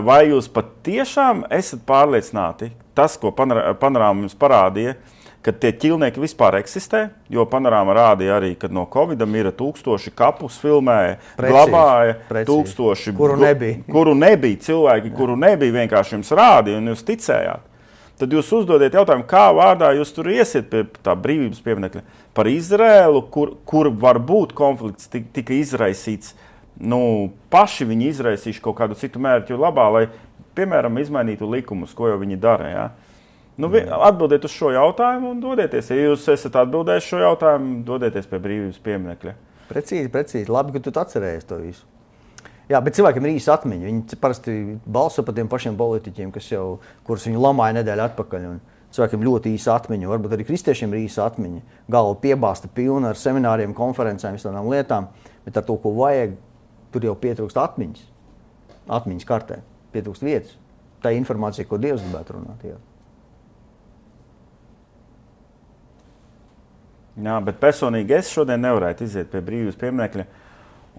Vai jūs patiešām esat pārliecināti, tas, ko panorāma jums parādīja, ka tie ķilnieki vispār eksistē, jo panorāma rādīja arī, kad no Covidam ir 1000 kapus filmēja, glabāja, 1000, kuru nebija cilvēki, kuru nebija, vienkārši jums rādīja un jūs ticējāt. Tad jūs uzdodiet jautājumu, kā vārdā jūs tur iesiet pie tā brīvības pieminekļa par Izraēlu, kur varbūt konflikts tika izraisīts. Paši viņi izraisīšu kaut kādu citu mērķu labā, lai, piemēram, izmainītu likumus, ko jau viņi dara. Ja? Atbildiet uz šo jautājumu un dodieties. Ja jūs esat atbildējuši šo jautājumu, dodieties pie brīvības pieminekļa. Precīzi. Labi, ka tu atcerējies to visu. Jā, bet cilvēkiem ir īsa atmiņa. Viņi parasti balso par tiem pašiem politiķiem, kurus viņi lamāja nedēļu atpakaļ. Un cilvēkiem ļoti īsa atmiņa. Varbūt arī kristiešiem ir īsa atmiņa. Galva piebāsta pilna ar semināriem, konferencēm, visādām lietām, bet ar to, ko vajag, tur jau pietrūkst atmiņas. Atmiņas kartē. Pietrūkst vietas. Tā ir informācija, ko Dievs gribētu runāt. Jā, bet personīgi es šodien nevarētu iziet pie brīvības pieminekļa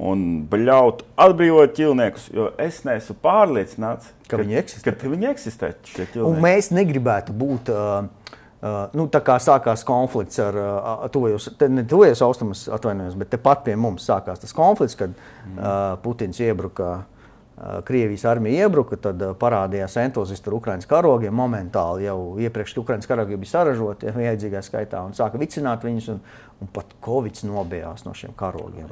un ļaut atbrīvot ķilniekus, jo es neesmu pārliecināts, ka viņi eksistē šie ķilnieki. Un mēs negribētu būt, tā kā sākās konflikts ar tuvajos austrumus, atvainojos, bet tepat pie mums sākās tas konflikts, kad Putins iebruka, Krievijas armija iebruka, tad parādījās entuzisti ar Ukrainas karogiem. Momentāli jau iepriekš Ukrainas karogi bija saražoti vajadzīgā skaitā un sāka vicināt viņus, un pat Kovids nobijās no šiem karogiem.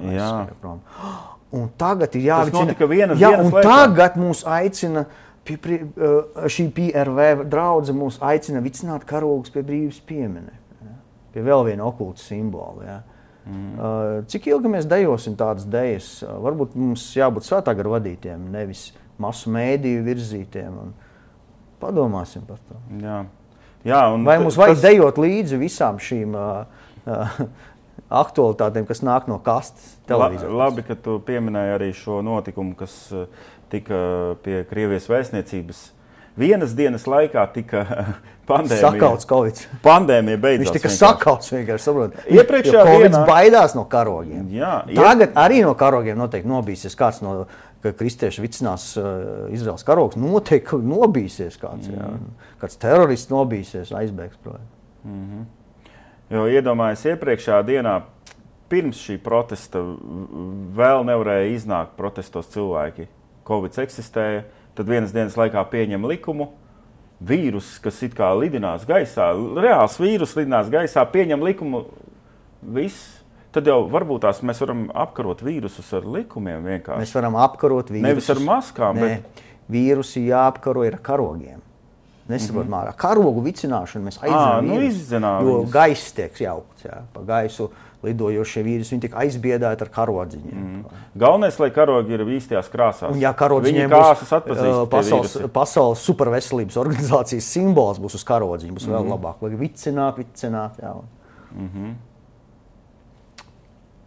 Un tagad ir jāvicina. Tas notika vienas dienas laikā. Tagad mūs aicina, šī PRV draudze mūs aicina vicināt karogus pie brīvības pieminekļa, pie vēl viena okulta simbola. Ja. Cik ilgi mēs dejosim tādas dejas? Varbūt mums jābūt svētā gara vadītiem, nevis masu mēdīju virzītiem. Padomāsim par to. Jā, vai mums vajag dejot līdzi visām šīm aktualitātēm, kas nāk no kastes televīzijas? Labi, ka tu pieminēji arī šo notikumu, kas tika pie Krievijas vēstniecības. Vienas dienas laikā tika pandēmija. Sakauts Kovids. Pandēmija beidzās. Viņš tika sakauts vienkārši, saprot. Iepriekšējā Kovids baidās no karogiem. Jā, Tagad arī no karogiem noteikti nobīsies kāds ka kristieši vicinās Izraels karogs. Noteikti nobīsies kāds. Kāds terorists nobīsies, aizbēgs projām. Jo iedomājies iepriekšējā dienā, pirms šī protesta vēl nevarēja iznākt protestos cilvēki. Kovids eksistēja. Tad vienas dienas laikā pieņem likumu, vīrus, kas it kā lidinās gaisā, reāls vīrus lidinās gaisā, pieņem likumu, viss. Tad jau varbūt mēs varam apkarot vīrusus ar likumiem vienkārši. Mēs varam apkarot vīrusus. Nevis ar maskām, bet... Vīrusi jāapkaro ir ar karogiem. Nesaprot mārā. Karogu vicināšanu mēs aizinām vīrusu, jo gaiss tiek jaukts, pa gaisu. Lidojošie vīrusi, viņi tiek aizbiedēti ar karodziņiem. Galvenais, lai karogi ir īstajās krāsās. Un ja karodziņiem būs pasaules superveselības organizācijas simbols būs uz karodziņu, būs vēl labāk. Vajag vicināt.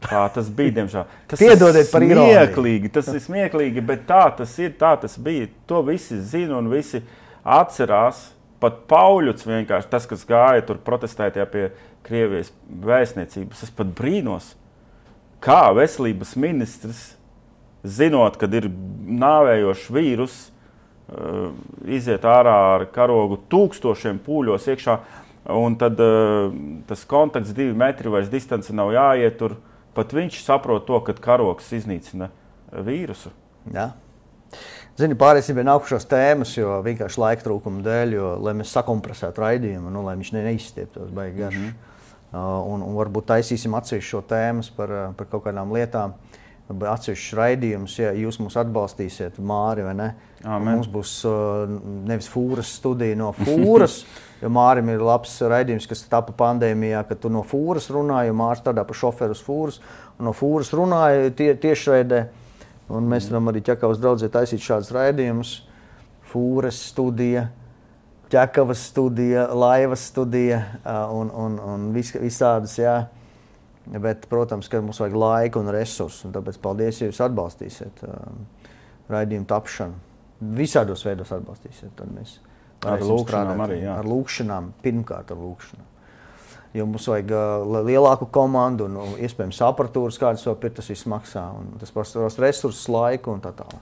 Tā tas bija, diemžēl. Piedodiet par ironiju. Tas ir smieklīgi, bet tā tas bija. To visi zina un visi atcerās. Pat Pauļuts vienkārši, tas, kas gāja tur protestēt pie Krievijas vēstniecības, es pat brīnos, kā veselības ministrs, zinot, kad ir nāvējošs vīrus, iziet ārā ar karogu tūkstošiem pūļos iekšā, un tad tas kontakts 2 metri vairs distance nav jāiet tur. Pat viņš saprot to, ka karogs iznīcina vīrusu. Jā. Zini, pārēsim pie nākušās tēmas, jo vienkārši laika trūkuma dēļ, jo, lai mēs sakompresētu raidījumu, lai viņš neizstieptos baigi garš. Un varbūt taisīsim atsevišķu šo tēmas par kaut kādām lietām, atsevišķus raidījumus, ja jūs mūs atbalstīsiet, Māri, vai ne? Mums būs nevis Fūras studija no Fūras, jo Mārim ir labs raidījums, kas tapa pandēmijā, kad tu no Fūras runāji, jo Mārs strādā par šoferu uz Fūras, un no Fūras runāja tiešraidē. Un mēs varam arī Ķekavas draudzē taisīt šādus raidījumus. Fūras studija, Ķekavas studija, Laivas studija un visādas, jā. Bet, protams, ka mums vajag laiku un resursu, un tāpēc paldies, ja jūs atbalstīsiet raidījumu tapšanu. Visādos veidos atbalstīsiet, tad mēs ar lūkšanām arī, jā. Ar lūkšanām, pirmkārt ar lūkšanām. Jo mums vajag lielāku komandu un iespējams aparatūras, kādas vēl ir, tas viss maksā. Un tas prasa resursus, laiku un tā tālāk.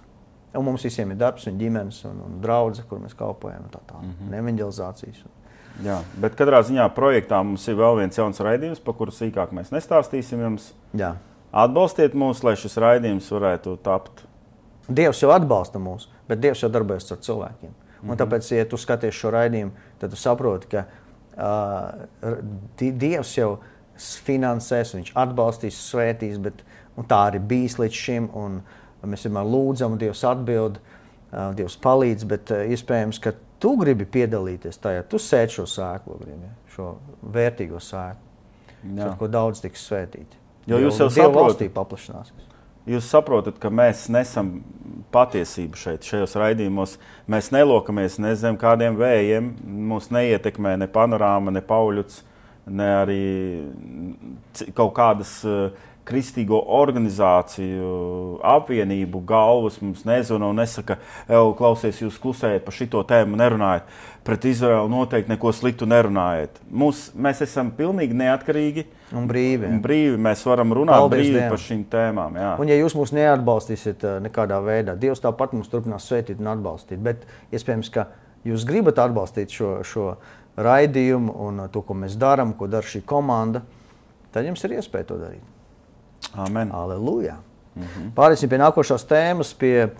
Un mums visiem ir darbs un ģimenes un draudze, kur mēs kalpojam un tā tālāk. Un evanģelizācijas. Jā, bet katrā ziņā projektā mums ir vēl viens jauns raidījums, par kuru sīkāk mēs nestāstīsim jums. Jā. Atbalstiet mūs, lai šis raidījums varētu tapt. Dievs jau atbalsta mūs, bet Dievs jau darbojas ar cilvēkiem. Un tāpēc, ja tu skaties šo raidījumu, tad tu saproti, ka Dievs jau finansēs, viņš atbalstīs, svētīs, bet tā arī bijis līdz šim, un mēs vienmēr lūdzam, un Dievs atbild, Dievs palīdz, bet iespējams, ka tu gribi piedalīties tajā, tu sēd šo sēklu, šo vērtīgo sēklu, ar ko daudz tiks svētīti. Jo jūs jau Dieva valstī paplašināsies. Jūs saprotat, ka mēs nesam patiesību šajos raidījumos. Mēs nelokamies ne zem kādiem vējiem, mūs neietekmē ne panorāma, ne Pauļuts, ne arī kaut kādas kristīgo organizāciju, apvienību galvas mums nezvana un nesaka, klausies, jūs klusējat par šito tēmu, nerunājat. Pret Izraelu noteikti neko sliktu nerunājat. Mēs esam pilnīgi neatkarīgi un brīvi. Mēs varam runāt brīvi par šīm tēmām. Jā. Un ja jūs mūs neatbalstīsiet nekādā veidā, Dievs tāpat mums turpinās svētīt un atbalstīt. Bet iespējams, ka jūs gribat atbalstīt šo raidījumu un to, ko mēs darām, ko dara šī komanda, tad jums ir iespēja to darīt. Amen. Aleluja. Pārēsim pie nākošās tēmas, pie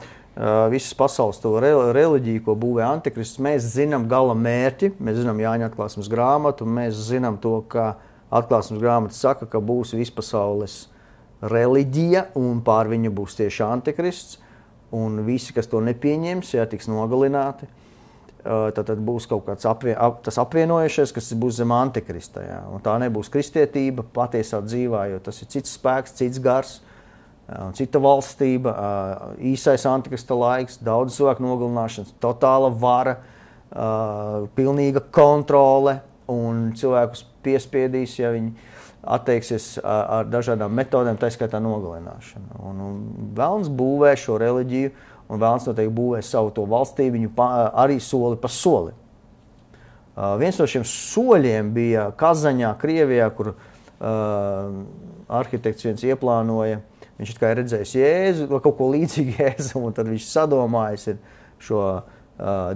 visas pasaules to reliģiju, ko būvē Antikrists. Mēs zinām gala mērķi, mēs zinām Jāņa atklāsmes grāmatu, un mēs zinām to, ka atklāsmes grāmata saka, ka būs vispasaules reliģija, un pār viņu būs tieši Antikrists, un visi, kas to nepieņems, tiks nogalināti. Tad būs kaut kāds tas apvienojušies, kas būs zem Antikrista. Jā. Un tā nebūs kristietība patiesā dzīvā, jo tas ir cits spēks, cits gars, cita valstība, īsais Antikrista laiks, daudz cilvēku nogalināšanas, totāla vara, pilnīga kontrole, un cilvēkus piespiedīs, ja viņi atteiksies ar dažādām metodēm, tā skaitā nogalināšanu. Un velns būvē šo reliģiju, un vēlns noteikti būvē savu to valstību, viņu arī soli pa soli. Viens no šiem soļiem bija Kazaņā, Krievijā, kur arhitekts viens ieplānoja. Viņš it kā ir redzējis Jēzu, vai kaut ko līdzīgu Jēzum, un tad viņš sadomājis ir šo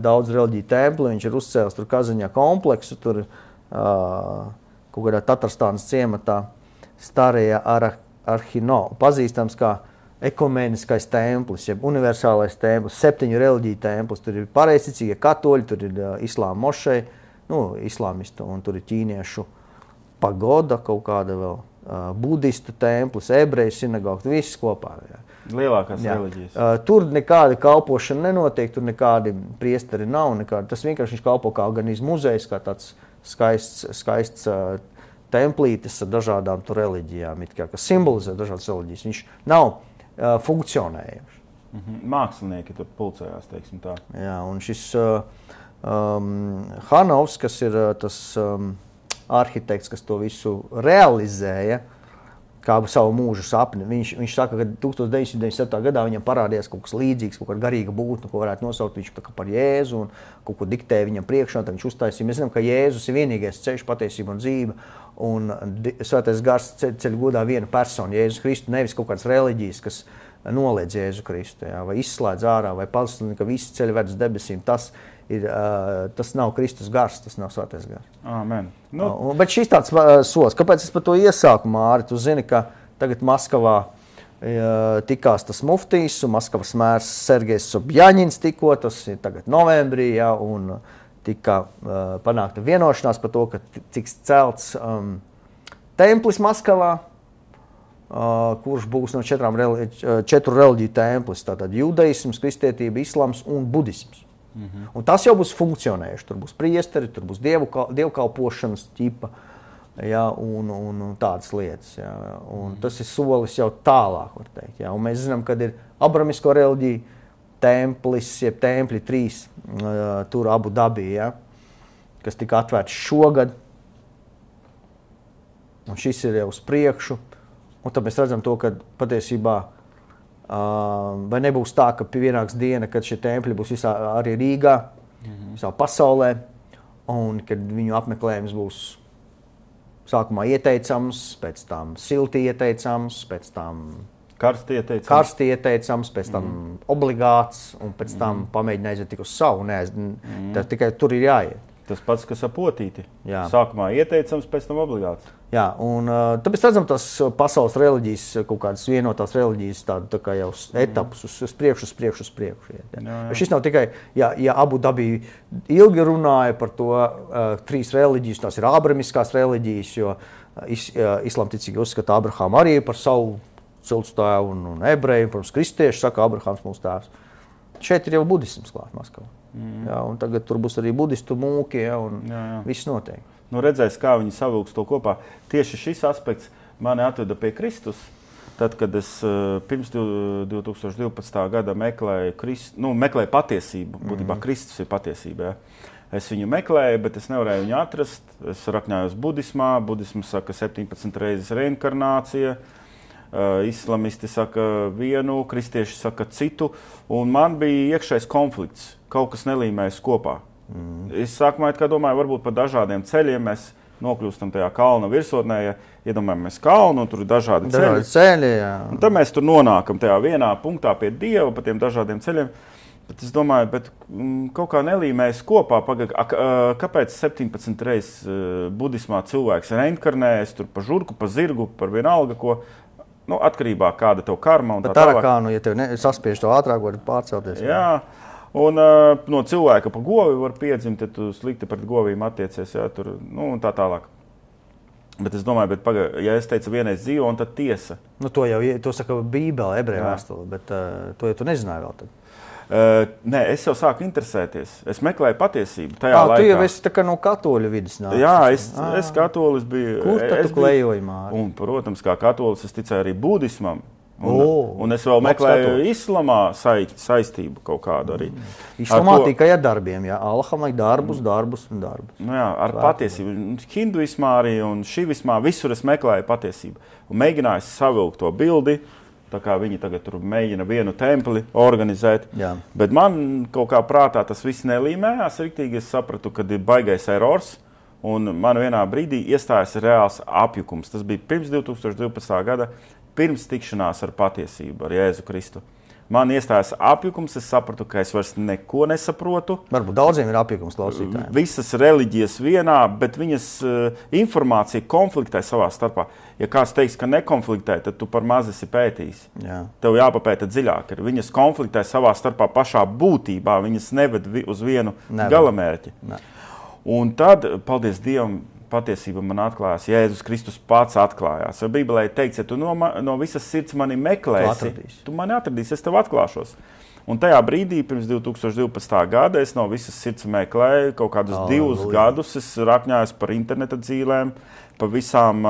daudz reliģiju templi. Viņš ir uzcēlis tur Kazaņā kompleksu, tur kaut kādā Tatarstānas ciematā Starajā Arhino, pazīstams kā ekumeniskais templis, jeb universālais templis, 7 reliģiju templis. Tur ir pareizticīgie katoļi, tur ir islāma mošeja, islāmistu, un tur ir ķīniešu pagoda, kaut kāda vēl budistu templis, ebreju sinagoga, viss kopā. Jā. Lielākās reliģijas. Tur nekāda kalpošana nenotiek, tur nekādi priesteri nav, tas vienkārši viņš kalpo kā gan muzejs, kā tāds skaists templītis ar dažādām tur reliģijām, kas simbolizē dažādas reliģijas. Viņš nav funkcionējuši. Mākslinieki tur pulcējās, teiksim tā. Jā, un šis Hanovs, kas ir tas arhitekts, kas to visu realizēja, kā savu mūžu sapni, viņš saka, ka 1997. gadā viņam parādījās kaut kas līdzīgs, kaut kāda garīga būtne, ko varētu nosaukt viņš par Jēzu un kaut ko diktēja viņam priekšā, tad viņš uztaisīja. Mēs zinām, ka Jēzus ir vienīgais ceļš, patiesība un dzīve, un Svētais Gars ceļ godā vienu personu, Jēzus Kristu, nevis kaut kādas reliģijas, kas noliedz Jēzu Kristu, jā, vai izslēdz ārā, vai pasludina, ka visi ceļi ved uz debesīm. Tas nav Kristus gars, tas nav svētais gars. Amen. Bet šis tāds solis, kāpēc es par to iesāku, Māri? Tu zini, ka tagad Maskavā tikās tas muftijs un Maskavas mērs Sergejs Sobjaņins tikko, tas ir tagad novembrī, jā, un tika panākta vienošanās par to, ka tiks celts templis Maskavā, kurš būs no četru reliģiju templis, tātad judaisms, kristietība, islams un budisms. Un tas jau būs funkcionējuši, tur būs priesteri, tur būs dievkalpošanas ķipa, jā, un tādas lietas. Jā. Un tas ir solis jau tālāk, var teikt. Jā. Un mēs zinām, kad ir abramisko reliģiju templis, jeb templi 3, tur Abu Dabī, jā, kas tika atvērts šogad. Un šis ir jau uz priekšu. Un tad mēs redzam to, ka patiesībā vai nebūs tā, ka pienāks diena, kad šie templi būs arī Rīgā, visā pasaulē, un kad viņu apmeklējums būs sākumā ieteicams, pēc tam silti ieteicams, pēc tam karsti ieteicams, pēc tam obligāts, un pēc tam pamēģina aiziet tik uz savu, tikai tur ir jāiet. Tas pats, kas ap potīti. Jā. Sākumā ieteicams, pēc tam obligāts. Jā, un tāpēc redzam tās pasaules reliģijas, kaut kādas vienotās reliģijas, tā kā jau etapus uz priekšu. Jā. Šis nav tikai, ja Abu Dabī ilgi runāja par to 3 reliģijas, tās ir abramiskās reliģijas, jo islamticīgi uzskata Abrahāmu arī par savu ciltstāvu un ebreju, protams, kristieši saka, Abrahāms mūsu tēvs. Šeit ir jau budisms klāt Maskavā. Jā, un tagad tur būs arī budistu mūki, jā, un viss notiek. Nu, redzēs, kā viņi savilks to kopā. Tieši šis aspekts mani atveda pie Kristus. Tad, kad es pirms 2012. gada meklēju patiesību, būtībā Kristus ir patiesība. Ja. Es viņu meklēju, bet es nevarēju viņu atrast. Es rakņājos budismā. Budisms saka 17 reizes reinkarnācija. Islamisti saka vienu, kristieši saka citu. Un man bija iekšējs konflikts. Kaut kas nelīmējas kopā. Es sākumā domāju, varbūt pa dažādiem ceļiem mēs nokļūstam tajā kalna virsotnē, ja iedomājamies kalnu, un tur ir dažādi ceļi. Jā. Un tad mēs tur nonākam tajā vienā punktā pie Dieva, pa tiem dažādiem ceļiem. Bet es domāju, kaut kā nelīmējas kopā. Kāpēc 17 reizes budismā cilvēks reinkarnējas tur pa žurku, pa zirgu, par vienalga, ko, atkarībā kāda tev karma un tā tālāk. Bet tarakānu, ja tev saspiež to ātrāk, var pārcelties. Jā. Un no cilvēka pa govi var piedzimt, ja tu slikti pret govīm attiecies, jā, tur, un tā tālāk. Bet es domāju, ja es teicu vienreiz dzīvo, un tad tiesa. To saka Bībele, ebreju vēstule, bet to jau tu nezināji vēl tad. Nē, es jau sāku interesēties. Es meklēju patiesību tajā laikā. Tu jau esi tā kā no katoļu vidas nācis. Jā, es katolis biju. Kur tad tu klejoji, Māri? Un, protams, kā katolis es ticēju arī budismam. Un es vēl meklēju islamā saistību kaut kādu arī. Islamā tikai ar darbiem, jā. Allaham vajag darbus. Nu jā, ar patiesību. Hinduismā arī un šivismā visur es meklēju patiesību. Un mēģināju savilkt to bildi, tā kā viņi tagad tur mēģina vienu templi organizēt. Jā. Bet man kaut kā prātā tas viss nelīmējās. Riktīgi es sapratu, kad ir baigais erors. Un man vienā brīdī iestājas reāls apjukums. Tas bija pirms 2012. gada. Pirms tikšanās ar patiesību, ar Jēzu Kristu. Man iestājas apjukums, es sapratu, ka es vairs neko nesaprotu. Varbūt daudziem ir apjukums klausītājiem. Visas reliģijas vienā, bet viņas informācija konfliktē savā starpā. Ja kāds teiks, ka nekonfliktē, tad tu par maz esi pētījis. Jā. Tev jāpapēta dziļāk. Viņas konfliktē savā starpā pašā būtībā, viņas neved uz vienu galamērķi. Un tad, paldies Dievam, patiesība man atklājās, Jēzus Kristus pats atklājās. Jo Bībelē teikts, ja tu no visas sirds mani meklēsi, tu mani atradīsi, es tev atklāšos. Un tajā brīdī, pirms 2012. gada, es no visas sirds meklēju, kaut kādus 2 gadus, es rakņājos par interneta dzīvēm, par visām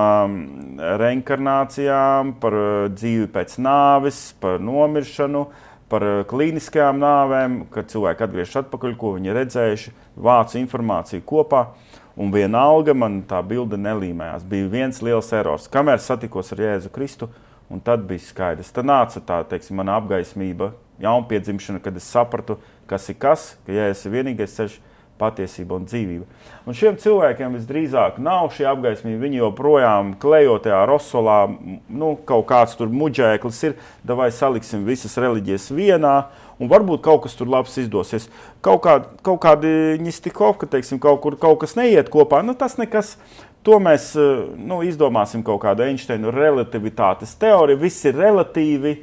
reinkarnācijām, par dzīvi pēc nāves, par nomiršanu, par klīniskajām nāvēm, kad cilvēki atgriežas atpakaļ, ko viņi redzējuši, vācu informāciju kopā. Un vienalga man tā bilde nelīmējās. Bija viens liels erors. Kamēr satikos ar Jēzu Kristu, un tad bija skaidrs. Tad nāca tā, mana apgaismība, jaunpiedzimšana, kad es sapratu, kas ir kas, ka Jēzus ir vienīgais ceļš, patiesība un dzīvība. Un šiem cilvēkiem visdrīzāk nav šī apgaismība, viņi joprojām klejo tajā rosolā, kaut kāds tur muģēklis ir, davai saliksim visas reliģijas vienā, un varbūt kaut kas tur labs izdosies. Kaut kādi ņistikovka, teiksim, kaut kas neiet kopā, tas nekas. To mēs izdomāsim kaut kādu Einsteinu relativitātes teoriju, viss ir relatīvi.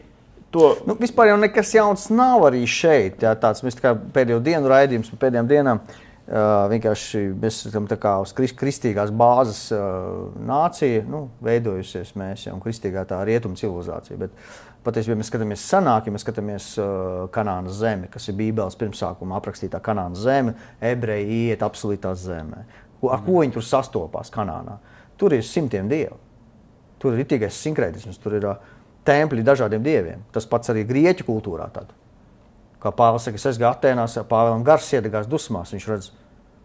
Vispār jau nekas jauns nav arī šeit. Jā, mēs kā pēdējo dienu raidījums par pēdējām dienām vienkārši mēs esam tā kā uz kristīgās bāzes nācija, veidojusies mēs jau, un kristīgā tā rietuma civilizācija. Bet patiesībā mēs skatāmies sanāk, ja mēs skatāmies Kanānas zemi, kas ir Bībeles pirmsākuma aprakstītā Kanānas zeme, ebreji iet absolūtā zemē. Ar ko viņi tur sastopās Kanānā? Tur ir simtiem dievu. Tur ir ritīgais sinkrētisms, tur ir tempļi dažādiem dieviem. Tas pats arī grieķu kultūrā tad. Kā Pāvils saka, es gāju Atēnās, Pāvēlam gars iedegās dusmās, viņš redz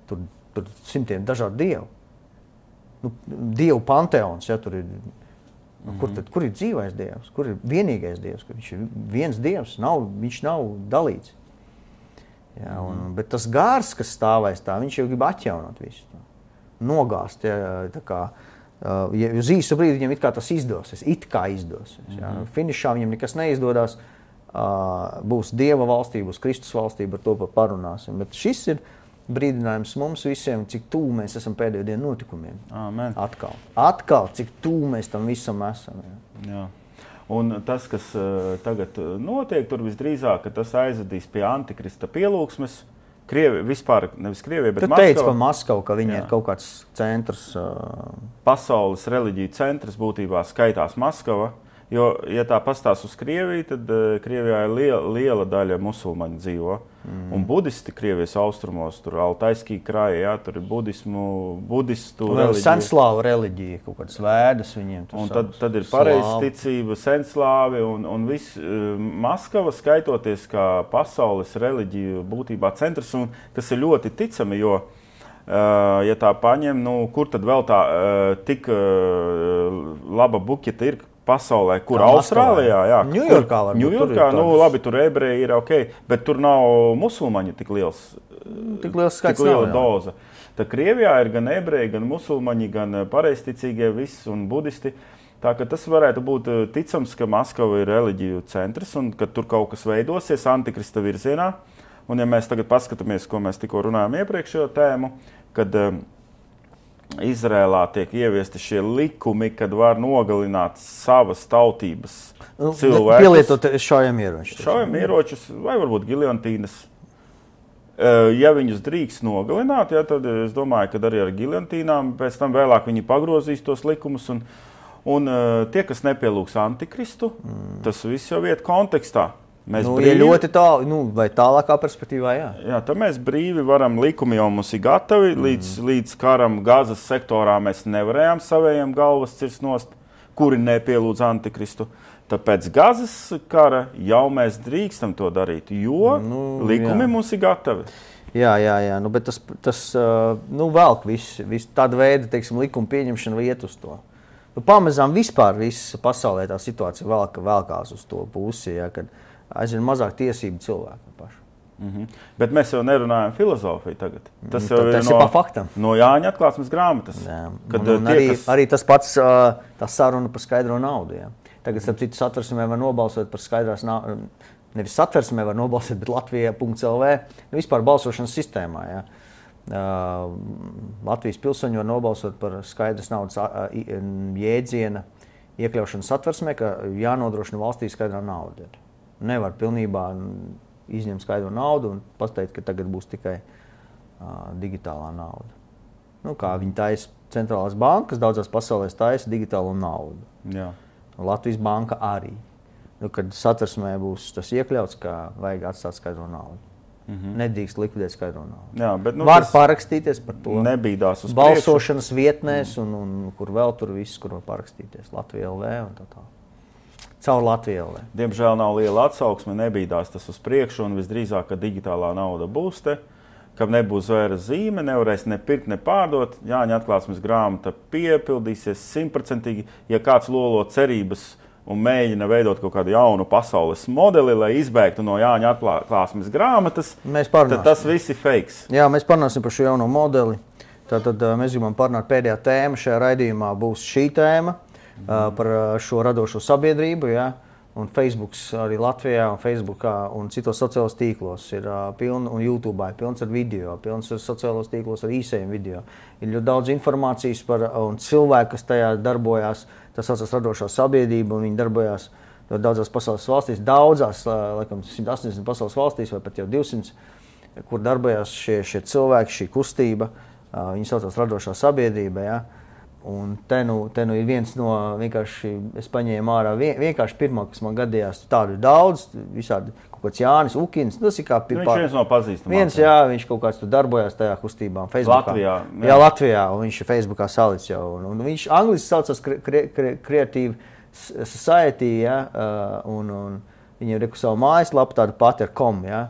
tur simtiem dažādu dievu. Dievu panteons, ja, tur ir. Kur ir dzīvais dievs? Kur ir vienīgais dievs? Viņš ir viens dievs, viņš nav dalīts. Ja, bet tas gars, kas stāvēs tā, viņš jau grib atjaunot visu. Nogāzt, uz īsu brīdi viņam it kā tas izdosies, ja. Finišā viņam nekas neizdodas, būs Dieva valstība, būs Kristus valstība, ar to parunāsim. Bet šis ir brīdinājums mums visiem, cik tuvu mēs esam pēdējo dienu notikumiem. Amen. Atkal, cik tuvu mēs tam visam esam. Jā. Un tas, kas tagad notiek, tur visdrīzāk, ka tas aizvedīs pie Antikrista pielūgsmes. Vispār, nevis Krievija, bet Maskava. Tu teici par Maskavu, ka viņa ir kaut kāds centrs. Pasaules reliģiju centrs būtībā skaitās Maskava, jo, ja tā pastās uz Krieviju, tad Krievijā ir liela daļa musulmaņu dzīvo. Un budisti Krievijas austrumos, tur Altaiskī kraja, jā, tur ir budistu reliģija. Senslāvu reliģija, kaut kādas vēdas viņiem. Un tad ir pareizticība, senslāvi un viss Maskava skaitoties kā pasaules reliģiju būtībā centrs, un kas ir ļoti ticami, jo, ja tā paņem, kur tad vēl tā tik laba buketa ir pasaulē, kur Austrālijā, jā. Ņujorkā varbūt. Ņujorkā, labi, tur ebreji ir ok, bet tur nav musulmaņu tik liels skaits, tik liela doza. Tad Krievijā ir gan ebreji, gan musulmaņi, gan pareizticīgie viss un budisti. Tā ka tas varētu būt ticams, ka Maskava ir reliģiju centrs un ka tur kaut kas veidosies Antikrista virzienā. Un ja mēs tagad paskatāmies, ko mēs tikko runājām iepriekšējo tēmu, kad Izrēlā tiek ieviesti šie likumi, kad var nogalināt savas tautības cilvēkus. Pielietot šaujamieročus. Šaujamieročus vai varbūt giljotīnas. Ja viņus drīkst nogalināt, ja, tad es domāju, ka arī ar giljotīnām pēc tam vēlāk viņi pagrozīs tos likumus. Un tie, kas nepielūgs Antikristu, tas viss jau iet kontekstā. Ja ļoti tālu, vai tālākā perspektīvā, jā. Jā, tad mēs brīvi varam, likumi jau mums ir gatavi, līdz karam Gazas sektorā mēs nevarējām savējiem galvas cirst nost, kuri nepielūdz Antikristu. Tāpēc Gazas kara jau mēs drīkstam to darīt, jo likumi mums ir gatavi. Jā, bet tas velk visu tādu veidu, teiksim, likumu pieņemšanu vai iet uz to. Pamazām vispār viss pasaulē tā situācija velkās uz to pusi, ja, kad aizvien mazāk tiesību cilvēku pašu. Bet mēs jau nerunājam filozofiju tagad. Tas jau ir pa faktam. No Jāņa atklāsmes grāmatas. Jā. Arī tas pats tā saruna par skaidro naudu. Jā. Tagad, starp citu, satversmē var nobalsot par skaidrās naudas, nevis satversmē var nobalsot, bet Latvija.lv, vispār balsošanas sistēmā. Jā. Latvijas pilsoņi var nobalsot par skaidras naudas jēdziena iekļaušanu satversmē, ka jānodrošina valstī skaidrā nauda. Nevar pilnībā izņemt skaidro naudu un pateikt, ka tagad būs tikai digitālā nauda. Kā viņi taisa centrālās bankas, daudzās pasaulēs taisa digitālo naudu. Jā. Latvijas banka arī. Kad satversmē būs tas iekļauts, ka vajag atstāt skaidro naudu. Nedrīkst likvidēt skaidro naudu. Jā, bet, var parakstīties par to. Nebīdās uz balsošanas vietnēs un kur vēl tur viss, kur var parakstīties. Latvija.lv un tā. Caur Latviju. Diemžēl nav liela atsauksme, nebīdās tas uz priekšu un visdrīzāk, ka digitālā nauda būs te, kam nebūs vairs zīme, nevarēs ne pirkt, ne pārdot. Jāņa atklāsmes grāmata piepildīsies 100%. Ja kāds lolo cerības un mēģina veidot kaut kādu jaunu pasaules modeli, lai izbēgtu no Jāņa atklāsmes grāmatas, tad tas viss ir fakes. Jā, mēs parunāsim par šo jauno modeli. Tātad mēs gribam parunāt pēdējā tēma. Šajā raidījumā būs šī tēma par šo radošo sabiedrību. Ja? Un Facebooks arī Latvijā un Facebookā un citos sociālos tīklos ir pilns, un YouTube ir pilns ar video, pilns ar sociālos tīklos ar īsajiem video. Ir ļoti daudz informācijas par un cilvēku, kas tajā darbojās. Tas saucas radošā sabiedrība, un viņi darbojās ļoti daudzās pasaules valstīs. Daudzās, laikam, 180 pasaules valstīs vai pat jau 200, kur darbojās šie cilvēki, šī kustība. Viņi saucās radošā sabiedrība. Ja? Un te nu ir viens no vienkārši, es paņēmu ārā vienkārši pirmā, kas man gadījās, tādu ir daudz, visādi kaut kāds Jānis Ukins, tas ir kā viņš viens no pazīstamākajiem. Viens, jā, viņš kaut kāds tur darbojās tajā kustībā, Facebookā. Latvijā. Jā, Latvijā, un viņš ir Facebookā salicis jau, un viņš angliski saucās Creative Society, ja? Un viņiem ir savu mājaslapu, tādu pati ar .com, ja?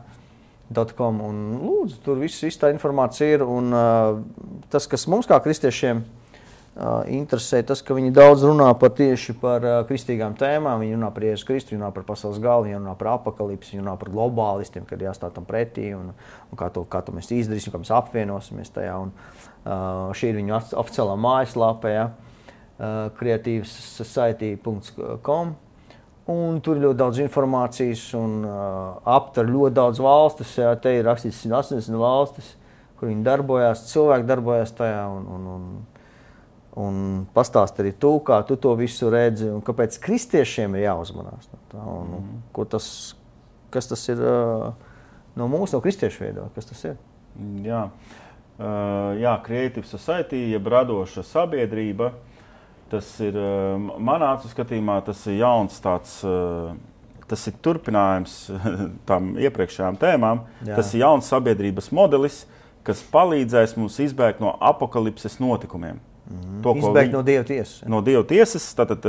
.com, un lūdzu, tur viss tā informācija ir, un tas, kas mums kā kristiešiem interesē, tas, ka viņi daudz runā tieši par kristīgām tēmām, viņi runā par Jēzus Kristu, viņi runā par pasaules galu, viņi runā par apokalipsi, viņi runā par globālistiem, kad jāstāv tam pretī, un kā to mēs izdarīsim, kā mēs apvienosimies tajā, un šī ir viņu oficiālā mājaslapa, ja, creativesociety.com. Un tur ir ļoti daudz informācijas un aptver ļoti daudz valstis. Jā, te ir rakstīts 180 valstis, kur viņi darbojās, cilvēki darbojās tajā un pastāst arī tu, kā tu to visu redzi un kāpēc kristiešiem ir jāuzmanās. Kas tas ir no mūsu, no kristiešu viedokļa, kas tas ir? Jā, Creative Society, jeb radoša sabiedrība. Tas ir, manā acu skatījumā, tas ir jauns tāds, tas ir turpinājums tām iepriekšējām tēmām. Jā. Tas ir jauns sabiedrības modelis, kas palīdzēs mums izbēgt no apokalipses notikumiem. Izbēgt no Dieva tiesas. No Dieva tiesas, tātad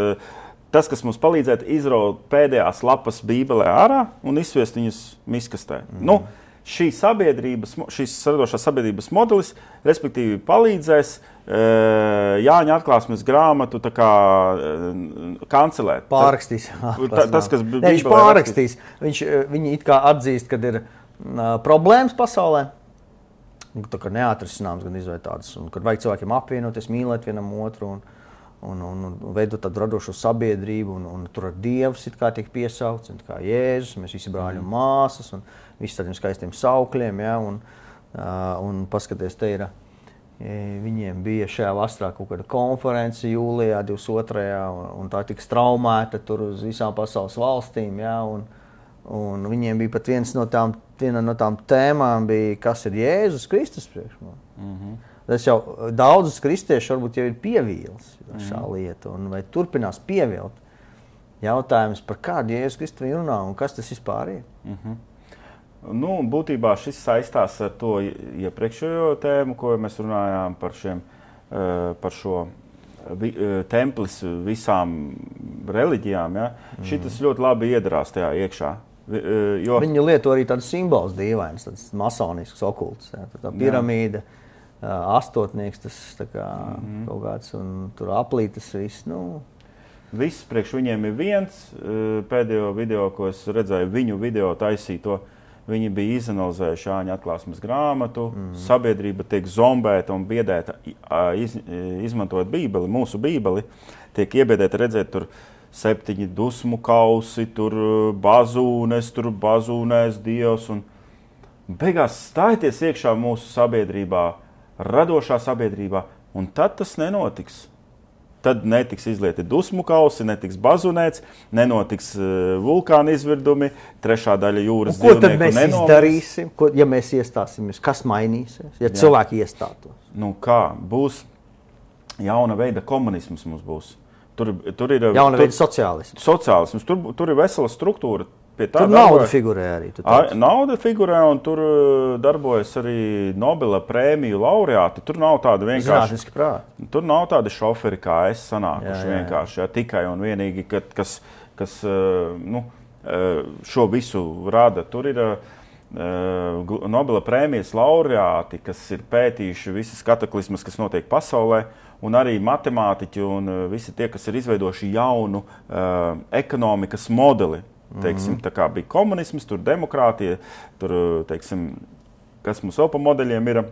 tas, kas mums palīdzētu izraut pēdējās lapas Bībelē ārā un izsviest viņus miskastē. Šīs radošās sabiedrības modelis, respektīvi, palīdzēs Jāņa atklāsmes grāmatu tā kā kancelēt. Pārrakstīs. Tas, kas viņš pārrakstīs. Viņi it kā atzīst, kad ir problēmas pasaulē, tā kā neatrisināms gan izvērt tādas, un kad vajag cilvēkiem apvienoties, mīlēt vienam otru un veidot tādu radošo sabiedrību, un tur ar Dievs it kā tiek piesaukts, un kā Jēzus, mēs visi brāļi un māsas, un visi tādiem skaistiem saukļiem, ja, un paskaties, te ir, viņiem bija šajā vasarā kaut kāda konference jūlijā 22. Un tā tika straumēta tur uz visām pasaules valstīm, ja, un viņiem bija pat viena no tām tēmām bija, kas ir Jēzus Kristus priekš mums. Tas jau daudzus kristieši varbūt jau ir pievīlis šā lieta, un vai turpinās pievilt. Jautājums par kādu Jēzus Kristu viņi runā un kas tas vispār ir. Būtībā šis saistās ar to iepriekšējo tēmu, ko mēs runājām par šo templis visām reliģijām. Ja? Šitas ļoti labi iedarās tajā iekšā. Viņi lieto arī tādus simbolus dīvainas, tāds masonisks okults, ja? Tā piramīda, astotnieks, tas tā kā kaut kāds, un tur aplītas viss. Viss priekš viņiem ir viens. Pēdējo video, ko es redzēju, viņu video taisīto, viņi bija izanalizējuši Jāņa atklāsmes grāmatu, sabiedrība tiek zombēta un biedēta, izmantojot Bībeli, mūsu Bībeli, tiek iebiedēta redzēt tur 7 dusmu kausi, tur bazūnēs Dievs, un beigās stājieties iekšā mūsu sabiedrībā, radošā sabiedrībā, un tad tas nenotiks. Tad netiks izlieti dusmu kausi, netiks bazunēts, nenotiks vulkāna izvirdumi, 3. daļa jūras dzīvnieku nenomirs. Ko tad mēs izdarīsim, ja mēs iestāsimies? Kas mainīsies, ja cilvēki iestātos? Būs jauna veida komunisms mums būs. Tur ir jauna veida sociālisms. Sociālisms. Tur ir vesela struktūra. Tur nauda figurē arī. Nauda figurē, un tur darbojas arī Nobela prēmiju laureāti. Tur nav tāda vienkārši. Tur nav tādi šoferi, kā es sanākuši vienkārši. Tikai un vienīgi, kas šo visu rada. Tur ir Nobela prēmijas laureāti, kas ir pētījuši visas kataklizmas, kas notiek pasaulē. un arī matemātiķi un visi tie, kas ir izveidojuši jaunu ekonomikas modeli. Teiksim, tā kā bija komunisms, tur demokrātija, tur, teiksim, kas mums vēl pa modeļiem ir.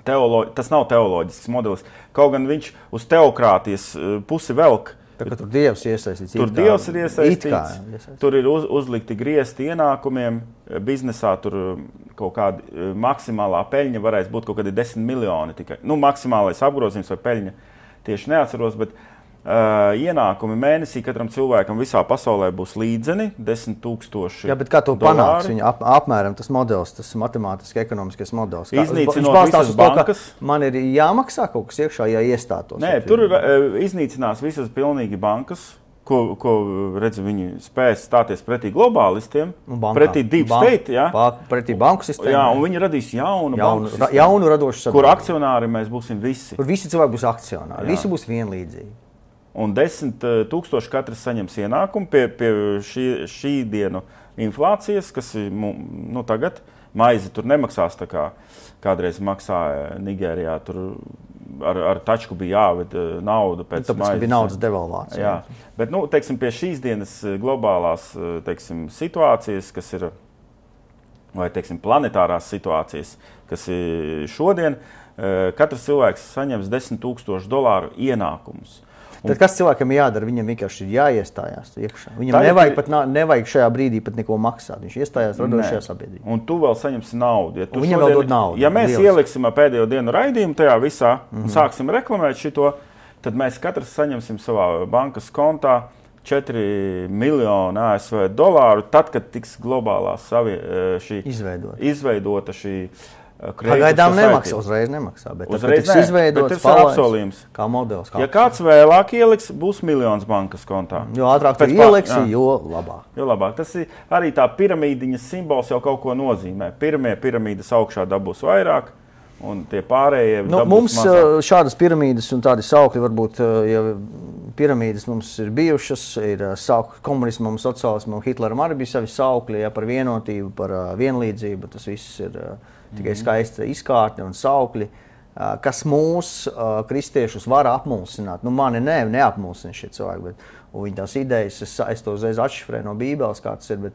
Tas nav teoloģisks modelis, kaut gan viņš uz teokrātijas pusi velk. Tur Dievs iesaistīts. Tur Dievs ir iesaistīts. Tur ir uzlikti griezti ienākumiem. Biznesā tur kaut kāda maksimālā peļņa varēs būt kaut kādi 10 miljoni tikai. Nu, maksimālais apgrozījums vai peļņa tieši neatceros, bet ienākumi mēnesī katram cilvēkam visā pasaulē būs līdzeni 10 000 Jā, bet kā to panāks? Viņa apmēram tas modelis, tas matemātiski ekonomiskais modelis. Iznīcinot visas bankas. Man ir jāmaksā kaut kas iekšā, ja iestātos. Nē, tur iznīcinās visas pilnīgi bankas, ko redzu, viņi spēs stāties pretī globālistiem, pretī deep state, jā. Pretī banku sistēmu. Jā, un viņi radīs jaunu banku sistēmu. Jaunu radošu sabiedrību. Kur akcionāri mēs būsim visi. Kur visi cilvēki būs akcionāri, jā. Visi būs vienlīdzīgi. Un 10 000 katrs saņems ienākumu pie šī dienu inflācijas, kas nu, tagad maizi tur nemaksās tā kā kādreiz maksāja Nigērijā. Tur ar tačku bija jāved nauda pēc tāpēc, maizes. Bija naudas devalvācija. Jā. Bet, nu, teiksim, pie šīs dienas globālās, teiksim, situācijas, kas ir, vai, teiksim, planetārās situācijas, kas ir šodien, katrs cilvēks saņems $10 000 ienākumus. Tad kas cilvēkam jādara? Viņam vienkārši ir jāiestājās iekšā. Viņam nevajag šajā brīdī pat neko maksāt. Viņš iestājās radošajā sabiedrībā. Un tu vēl saņemsi naudu. Ja viņam vēl dod naudu. Ja mēs ieliksim pēdējo dienu raidījumu tajā visā un sāksim reklamēt šito, tad mēs katrs saņemsim savā bankas kontā 4 miljoni ASV dolāru, tad, kad tiks globālā izveidota šī Pagaidām nemaksā, uzreiz nemaksā, bet uzreiz tiks izveidots apsolījums. Kā modelis. Ja kāds vēlāk ieliks, būs miljons bankas kontā. Jo ātrāk tu ieliksi, jo labāk. Jo labāk. Tas ir arī tā piramīdiņas simbols jau kaut ko nozīmē. Pirmie piramīdas augšā dabūs vairāk, un tie pārējie dabūs mazāk. Mums šādas piramīdas un tādi saukļi varbūt, ja piramīdas mums ir bijušas, ir komunismam, sociālismam, Hitleram arī bija savi saukļi, ja, par vienotību, par vienlīdzību, tas viss ir tikai skaista izkārtne un saukļi, kas mūs, kristiešus, var apmulsināt. Nu, mani neapmulsina šie cilvēki, bet viņi tās idejas, es to uzreiz atšifrēju no Bībeles, kā tas ir, bet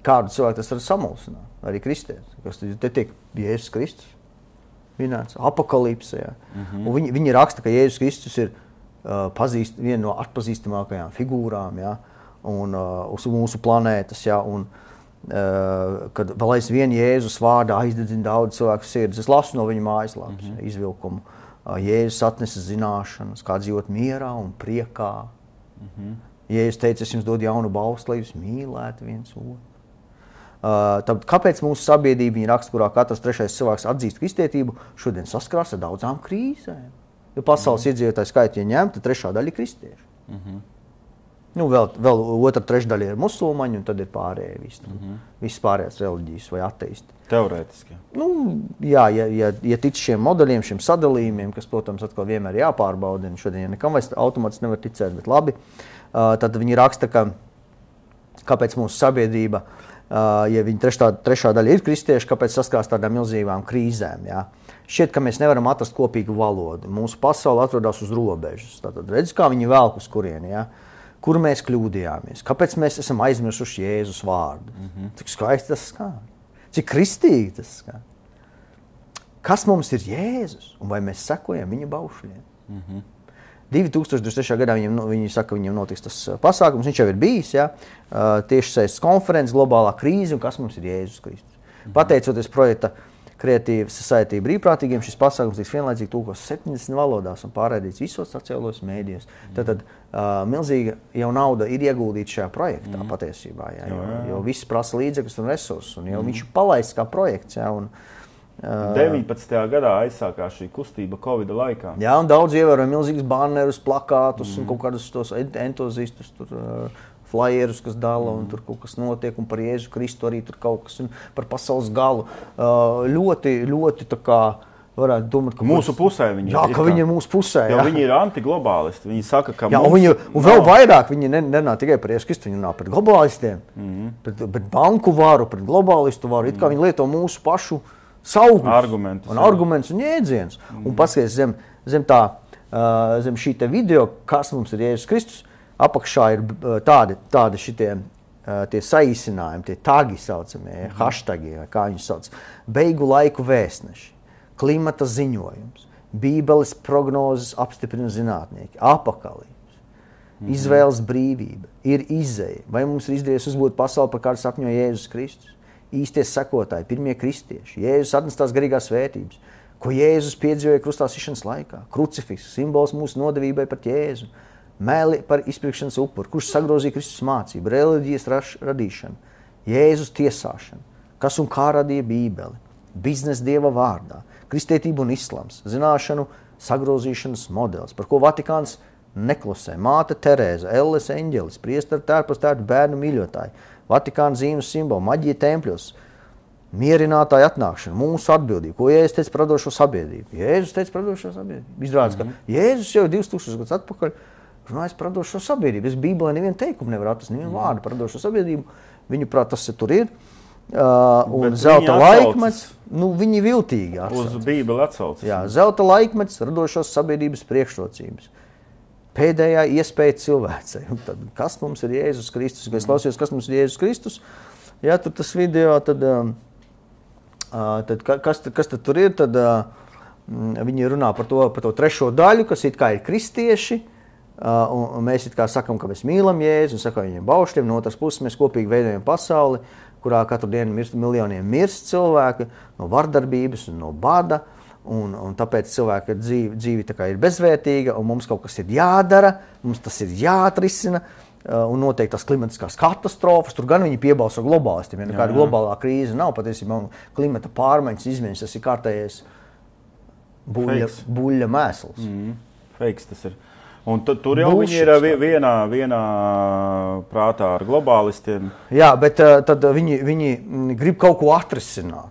kādu cilvēku tas var samulsināt, arī kristieši. Kas te tiek Jēzus Kristus minēts, apokalipse. Ja. Un viņi raksta, ka Jēzus Kristus ir viena no atpazīstamākajām figūrām, ja, un uz mūsu planētas, ja, un kad vēl aizvien Jēzus vārdā aizdedzina daudz cilvēku sirdis. Es lasu no viņa mājaslapas izvilkumu. Jēzus atnesa zināšanas, kā dzīvot mierā un priekā. Jēzus teica, es jums dodu jaunu baustu, lai jūs mīlētu viens otru. Tad, kāpēc mūsu sabiedrība, viņa raksta, kurā katrs trešais cilvēks atzīst kristietību, šodien saskarās ar daudzām krīzēm? Ja pasaules iedzīvotāju skaitu, ja ņem, tad trešā daļa ir kristieši. Nu, vēl otra trešdaļa ir musulmaņi, un tad ir pārējie visi. Visas pārējās reliģijas vai ateisti. Teorētiski. Nu, jā, ja tic šiem modeļiem, šiem sadalījumiem, kas, protams, atkal vienmēr jāpārbauda, un šodien nekam vairs automātiski nevar ticēt, bet labi. Tad viņi raksta, kāpēc mūsu sabiedrība, ja viņa trešā daļa ir kristieši, kāpēc saskarās tādām milzīgām krīzēm. Jā. Šķiet, ka mēs nevaram atrast kopīgu valodu. Mūsu pasaule atrodas uz robežas. Tātad redz, kā viņi velk uz kurieni, jā. Kur mēs kļūdījāmies, kāpēc mēs esam aizmirsuši Jēzus vārdu. Cik skaisti tas skan, cik kristīgi tas skan. Kas mums ir Jēzus un vai mēs sekojam viņa baušļiem? 2023. gadā viņi saka, ka viņam notiks tas pasākums, viņš jau ir bijis, ja? Tiešsaistes konferences, globālā krīze un kas mums ir Jēzus Kristus. Pateicoties projekta Creative Society brīvprātīgiem, šis pasākums tiks vienlaicīgi tulkots 70 valodās un pārraidīts visos sociālos mēdījos. Tātad milzīga jau nauda ir ieguldīta šajā projektā patiesībā, ja? Jo viss prasa līdzekļus un resursus, un jau viņš palaists kā projekts. Ja? Un, 19. gadā aizsākās šī kustība Covid laikā. Jā, un daudz ievēroja milzīgus bannerus, plakātus un kaut kādus tos entuziastus, flyerus, kas dala, un tur kaut kas notiek, un par Jēzu Kristu arī tur kaut kas, un par pasaules galu. Ļoti tā kā varētu domāt, ka mūsu pusē viņi ir. Jā, ka viņi ir mūsu pusē. Jo viņi ir antiglobālisti. Viņi saka, ka jā, un vēl vairāk viņi nenā tikai par Jēzu Kristu, viņi runā pret globālistiem, pret banku varu, pret globālistu varu. It kā viņi lieto mūsu pašu saukļus, argumentus un jēdzienus. Un paskaties zem tā zem šī te video, kas mums ir Jēzus Kristus, apakšā ir tādi šitie tie saīsinājumi, tie tagi saucamie, hashtagi, kā viņi sauc, beigu laiku vēstneši, klimata ziņojums, Bībeles prognozes apstiprina zinātnieki, apokalīps, izvēles brīvība, ir izēja, vai mums ir izdevies uzbūt pasauli, par kādu sapņo Jēzus Kristus, īstie sekotāji, pirmie kristieši, Jēzus atnestās garīgās vērtības, ko Jēzus piedzīvoja krustā sišanas laikā, krucifiks, simbols mūsu nodevībai pret Jēzu, mēli par izpirkšanas upuru, kurš sagrozīja Kristus mācību, reliģijas radīšanu, Jēzus tiesāšanu, kas un kā radīja Bībeli, biznesa Dieva vārdā, kristietība un islams, zināšanu sagrozīšanas modelis, par ko Vatikāns neklusē, māte Terēza, Elles eņģelis, priestara tērpas tērtu bērnu mīļotāji, Vatikāna zīmes simboli, maģija tempļos, mierinātāja atnākšana, mūsu atbildība, ko Jēzus teica par radošo sabiedrību. Jēzus teica par radošo sabiedrību. Izrādās, ka Jēzus jau 2000 gadus atpakaļ runājas par radošo sabiedrību. Es Bībelē nevienu teikumu nevar atrast, nevienu vārdu par radošo sabiedrību. Viņuprāt, tas tur ir. Un zelta laikmets, viņi viltīgi atsaucas. Uz Bībeli atsaucas. Jā, zelta laikmets, radošos sabiedrības priekšrocības. Pēdējā iespēja cilvēcei. Tad, kas mums ir Jēzus Kristus? Kad es klausījos, kas mums ir Jēzus Kristus, ja tur tas video, tad kas tad tur ir? Tad viņi runā par to trešo daļu, kas it kā ir kristieši, un mēs it kā sakam, ka mēs mīlam Jēzu, un sakam viņiem baušļiem, no otras puses mēs kopīgi veidojam pasauli, kurā katru dienu miljoniem mirst cilvēki no vardarbības un no bada, un tāpēc cilvēka dzīve tā kā ir bezvērtīga, un mums kaut kas ir jādara, mums tas ir jāatrisina, un noteikti tās klimatiskās katastrofas, tur gan viņi piebalso globālistiem, ja nekāda globālā krīze nav, patiesībā klimata pārmaiņas izmaiņas, tas ir kārtējais buļļa mēsls. Feiks tas ir. Un tur jau viņi ir vienā prātā ar globālistiem. Jā, bet tad viņi grib kaut ko atrisināt.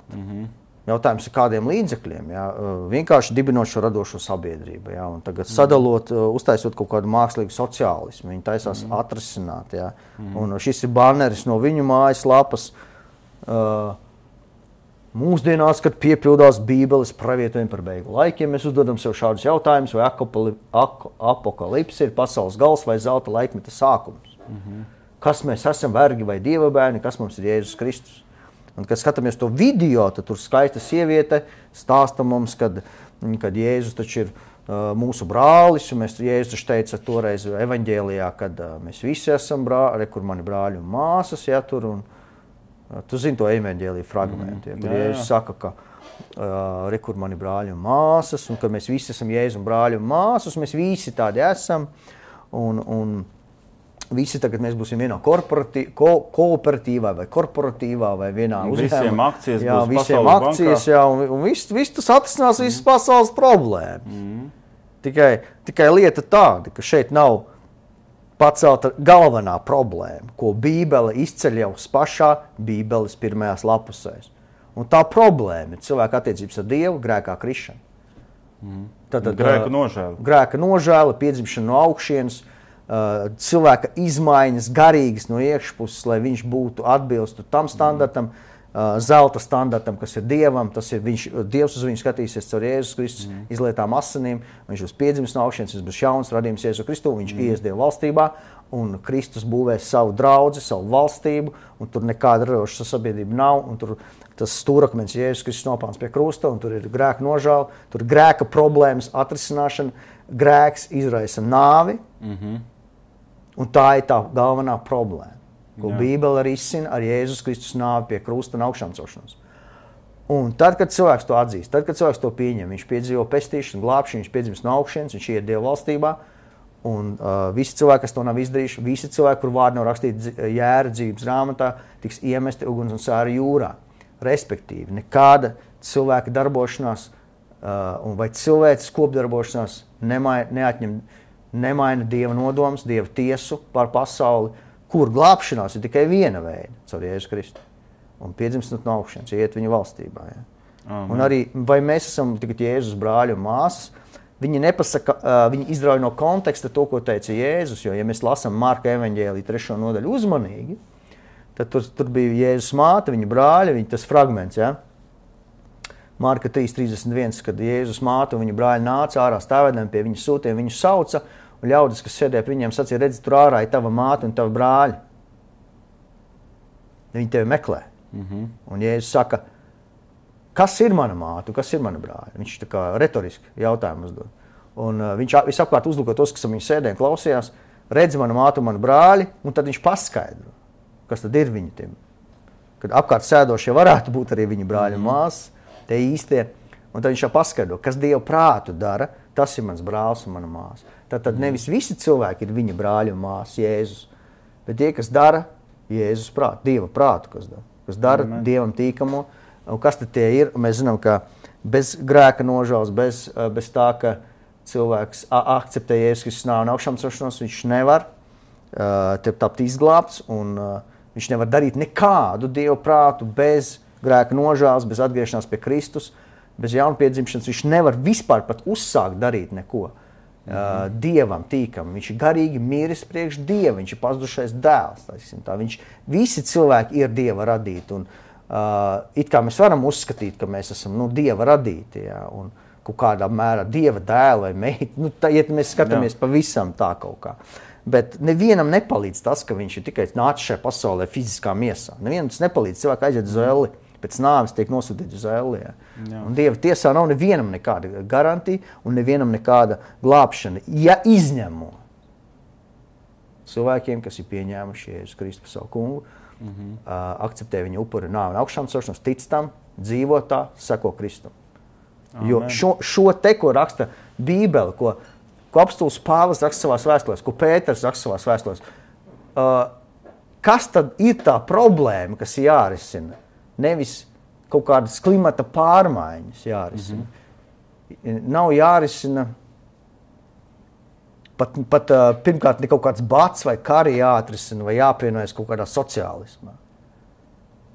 Jautājums ir kādiem līdzekļiem. Jā. Vienkārši dibinot šo radošo sabiedrību. Jā. Un tagad sadalot, uztaisot kaut kādu mākslīgu sociālismu. Viņi taisās atrisināt. Jā. Un šis ir baneris no viņu mājaslapas. Mūsdienās, kad piepildās Bībeles pravietojumi par beigu laikiem, mēs uzdodam sev šādus jautājumus, vai apokalipse ir pasaules gals vai zelta laikmeta sākums. Kas mēs esam, vergi vai dieva bērni, kas mums ir Jēzus Kristus. Un, kad skatāmies to video, tad tur skaista sieviete stāsta mums, kad Jēzus taču ir mūsu brālis, un Jēzus teica toreiz evaņģēlijā, kad mēs visi esam brāļi, kur mani brāļi un māsas, ja tur un tu zini to evaņģēliju fragmentu, kur Jēzus saka, ka kur mani brāļi un māsas, un ka mēs visi esam Jēzus un brāļi un māsas, mēs visi tādi esam, un visi tagad mēs būsim vienā kooperatīvā vai korporatīvā vai vienā uzņēmumā. Visiem akcijas jā, būs visiem pasaules akcijas, bankā. Jā, un viss tas atrisinās visas pasaules problēmas. Tikai lieta tāda, ka šeit nav pacelta galvenā problēma, ko Bībele izceļ jau pašā Bībeles pirmajās lapusēs. Un tā problēma ir cilvēka attiecības ar Dievu, grēkā krišana. Grēka nožēla, piedzimšana no augšienes, cilvēka izmaiņas garīgas no iekšpuses, lai viņš būtu atbilstu tam standartam, zelta standartam, kas ir Dievam, tas ir Dievs uz viņu skatīsies caur Jēzus Kristus izlietām asinīm, viņš būs piedzimis no augšienes, viņš būs jauns radījums Jēzu Kristu, viņš ies Dieva valstībā, un Kristus būvēs savu draudzi, savu valstību, un tur nekāda radoša sabiedrība nav, un tur tas stūrakmens Jēzus Kristus nopelns pie krusta, un tur ir grēka nožēla, tur grēka problēmas atrisināšana, grēks izraisa nāvi, un tā ir tā galvenā problēma, ko Bībele arī izsina ar Jēzus Kristus nāvi pie krusta un augšām celšanos. Un tad, kad cilvēks to atzīst, tad, kad cilvēks to pieņem, viņš piedzīvo pestīšanu, glābšanu, viņš piedzimst no augšienes, viņš iet Dieva valstībā, un visi cilvēki, kas to nav izdarījuši, visi cilvēki, kur vārdi nav rakstīti jēra dzīves grāmatā, tiks iemesti uguns un sāra jūrā. Respektīvi, nekāda cilvēka darbošanās vai cilvēces kopdarbošanās nemaina Dieva nodoms, Dieva tiesu par pasauli, kur glābšanās ir tikai viena veida, caur Jēzu Kristu. Un piedzimstot no augšienes, iet viņa valstībā. Ja. Un arī, vai mēs esam tikai Jēzus brāļi un māsas, viņi nepasaka, viņi izrauj no konteksta to, ko teica Jēzus, jo, ja mēs lasam Marka evaņģēliju 3. nodaļu uzmanīgi, tad tur bija Jēzus māte, viņa brāļi, tas fragments, ja, Marka 3:31, kad Jēzus māte un viņa brāļi nāca ārā stāvēdami pie viņa sūtiem, viņu sauca, un ļaudis, kas sēdēja pie viņiem, sacīja, redzi, tur ārā ir tava māte un tava brāļi. Viņi tevi meklē. Un Jēzus saka, kas ir mana māte un kas ir mana brāļi? Viņš tā kā retoriski jautājumu uzdod. Un viņš visapkārt uzlūko tos, kas viņu sēdēja un klausījās, redzi mana māte un mana brāļi, un tad viņš paskaidro, kas tad ir viņi tiem. Kad apkārt sēdošie varētu būt arī viņa brāļi un māsas, tie īstie, un tad viņš jau paskaidro, kas Dievu prātu dara, tas ir mans brālis un mana māsa. Tad nevis visi cilvēki ir viņa brāļi un māsas, Jēzus, bet tie, kas dara Jēzus prātu, Dieva prātu, kas dara Dievam tīkamo, un kas tad tie ir, un mēs zinām, ka bez grēka nožēlas, bez tā, ka cilvēks akceptē Jēzus Kristus nāvi un augšām celšanos, viņš nevar tapt izglābts, un viņš nevar darīt nekādu Dievu prātu bez grēka nožēlas, bez atgriešanās pie Kristus, bez jaunpiedzimšanas. Viņš nevar vispār pat uzsākt darīt neko Dievam tīkam. Viņš ir garīgi miris priekš Dieva, viņš ir pazudušais dēls. Visi cilvēki ir Dieva radīti, un it kā mēs varam uzskatīt, ka mēs esam Dieva radīti, un kaut kādā mērā Dieva dēli vai meiti, ja mēs skatāmies pavisam tā kaut kā. Bet nevienam nepalīdz tas, ka viņš ir tikai nācis šajā pasaulē fiziskā miesā. Nevienam tas nepalīdz, cilvēki aiziet uz elli, pēc nāves tiek nosūtīti uz elli. Un Dieva tiesā nav nevienam nekāda garantija un nevienam nekāda glābšana. Ja izņemo cilvēkiem, kas ir pieņēmuši Jēzus Kristu par savu kungu, akceptē viņa upuri nāvi un augšām celšanos, tic tam, dzīvo tā, seko Kristum. Jo šo te, ko raksta Bībele, ko apstults Pāvils raksta savās vēstulēs, ko Pēters raksta savās vēstulēs, kas tad ir tā problēma, kas ir jārisina? Nevis kaut kādas klimata pārmaiņas jārisina. Nav jārisina pat pirmkārt ne kaut kāds bats vai kari jāatrisina vai jāpienojas kaut kādā sociālismā.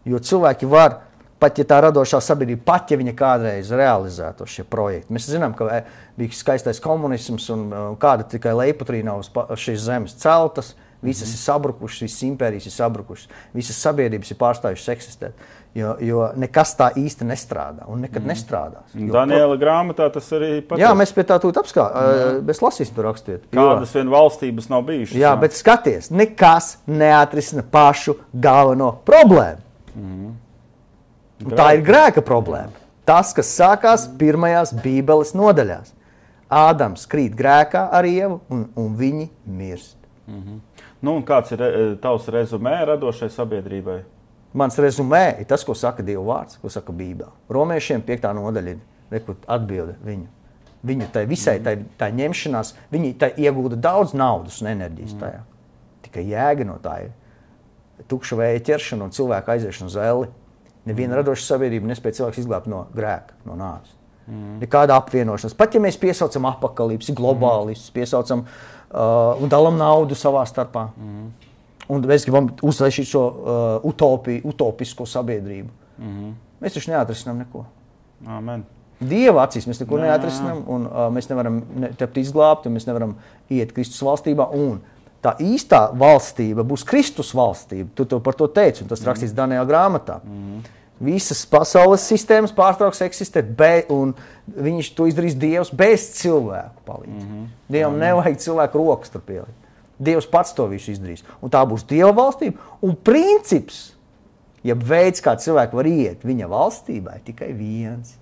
Jo cilvēki var, pat ja tā radošā sabiedrība, pat ja viņa kādreiz realizēto šie projekti. Mēs zinām, ka bija skaistais komunisms un kāda tikai leiputrī nav uz šīs zemes celtas, visas ir sabrukušas, visas impērijas ir sabrukušas, visas sabiedrības ir pārstājušas eksistēt, jo nekas tā īsti nestrādā un nekad nestrādās. Daniela grāmatā tas arī patiesi. Jā, mēs pie tā tūt mēs lasīsim to rakstiet. Kādas vien valstības nav bijušas. Jā, bet skaties, nekas neatrisina pašu galveno problēmu. Un tā ir grēka problēma. Tas, kas sākās pirmajās Bībeles nodaļās. Ādams krīt grēkā ar Ievu un viņi mirst. Nu, un kāds ir tavs rezumē radošai sabiedrībai? Mans rezumē ir tas, ko saka Dieva vārds, ko saka Bībele. Romiešiem 5. nodaļa ir atbilde viņu. Viņu tai visai tā ņemšanās, viņi tai iegūda daudz naudas un enerģijas tajā. Tikai jēga no tā ir tukša vēja ķeršana un cilvēka aiziešana uz elli. Neviena radoša sabiedrība nespēja cilvēks izglābt no grēka, no nāves. Nekāda apvienošanās. Pat ja mēs piesaucam apakalipsi, globālistus, piesaucam un dalam naudu savā starpā. Un mēs gribam uzlaišīt šo utopisko sabiedrību. Mēs taču neatrisinām neko. Amen. Dieva acīs mēs neko neatrisinām, un mēs nevaram tapt izglābti, un mēs nevaram iet Kristus valstībā. Un tā īstā valstība būs Kristus valstība. Tu par to teici, un tas rakstīts Daniela grāmatā. Visas pasaules sistēmas pārtrauks eksistēt, un viņš to izdarīs Dievs bez cilvēku palīdzību. Dievam nevajag cilvēku rokas tur pielikt. Dievs pats to visu izdarīs. Un tā būs Dieva valstība. Un princips, ja veids, kā cilvēki var iet viņa valstībā, ir tikai viens.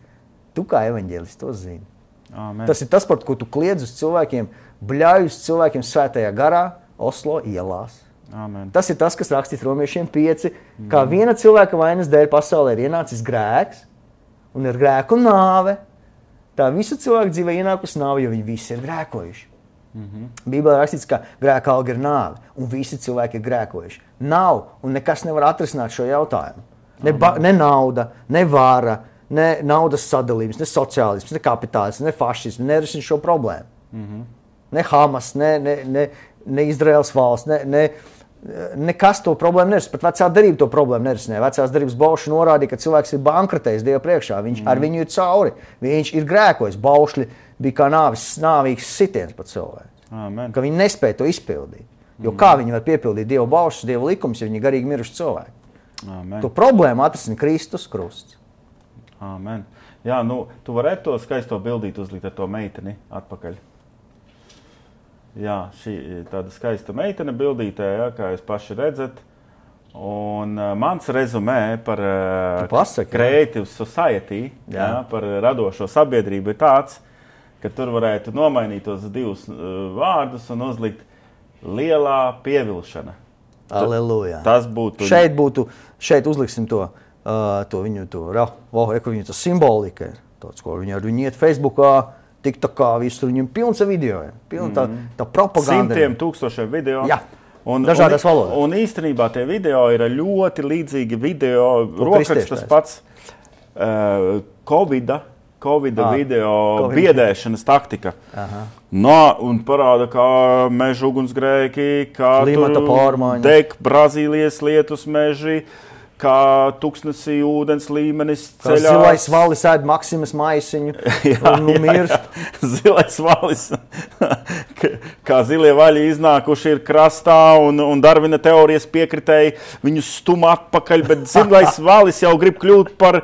Tu kā evaņģēlis to zini. Amen. Tas ir tas, par ko tu kliedz uz cilvēkiem, bļauj uz cilvēkiem svētajā garā, Oslo ielās. Amen. Tas ir tas, kas rakstīts Romiešiem 5, kā viena cilvēka vainas dēļ pasaulē ir ienācis grēks, un ir grēku nāve. Tā visa cilvēka dzīvē ienākus nāve, jo viņi visi ir grēkojuši. Bībelē rakstīts, ka grēka alga ir nāve, un visi cilvēki ir grēkojuši. Nav, un nekas nevar atrisināt šo jautājumu. Ne nauda, ne vāra, ne naudas sadalījums, ne sociālisms, ne kapitālisms, ne fašisms, nerisina šo problēmu. Ne Hamas, ne Izraels valsts, nekas to problēmu nerisina. Pat vecā darība to problēmu nerisināja. Vecās darības baušļi norādīja, ka cilvēks ir bankrotējis Dieva priekšā. Viņš ar viņu ir cauri. Viņš ir grēkojis. Baušļi bija kā nāvīgs sitiens pat cilvēks. Amen. Ka viņi nespēja to izpildīt. Jo kā viņi var piepildīt Dieva baušļus, Dieva likumus, ja viņi garīgi miruši cilvēki? Amen. To problēmu atrisina Kristus krusts. Amen. Jā, nu, tu varētu to skaisto bildīt uzlikt ar to meiteni atpakaļ. Jā, šī tāda skaista meitene bildītē, jā, kā jūs paši redzat. Un mans rezumē par Creative Society, jā, par radošo sabiedrību ir tāds, ka tur varētu nomainīt tos divus vārdus un uzlikt lielā pievilšana. Aleluja. Tas būtu... Šeit uzliksim to viņu simbolika ir. Tāds, ko viņi iet Facebookā, TikTokā, visur viņam pilns ar video. Pilna tā propaganda. 100,000 video. Jā. Dažādās valodās. Un īstenībā tie video ir ļoti līdzīgi video. Rokraksts tas pats Covida video biedēšanas taktika. Un parāda, kā meža ugunsgrēki, kā klimata pārmaiņas, deg Brazīlijas lietus meži, kā tuksnesī ūdens līmenis ceļās. Kā zilais valis ēd Maksimas maisiņu un mirst. Zilais valis. Kā zilie vaļi iznākuši ir krastā un Darvina teorijas piekritēji viņus stum atpakaļ, bet zilais valis jau grib kļūt par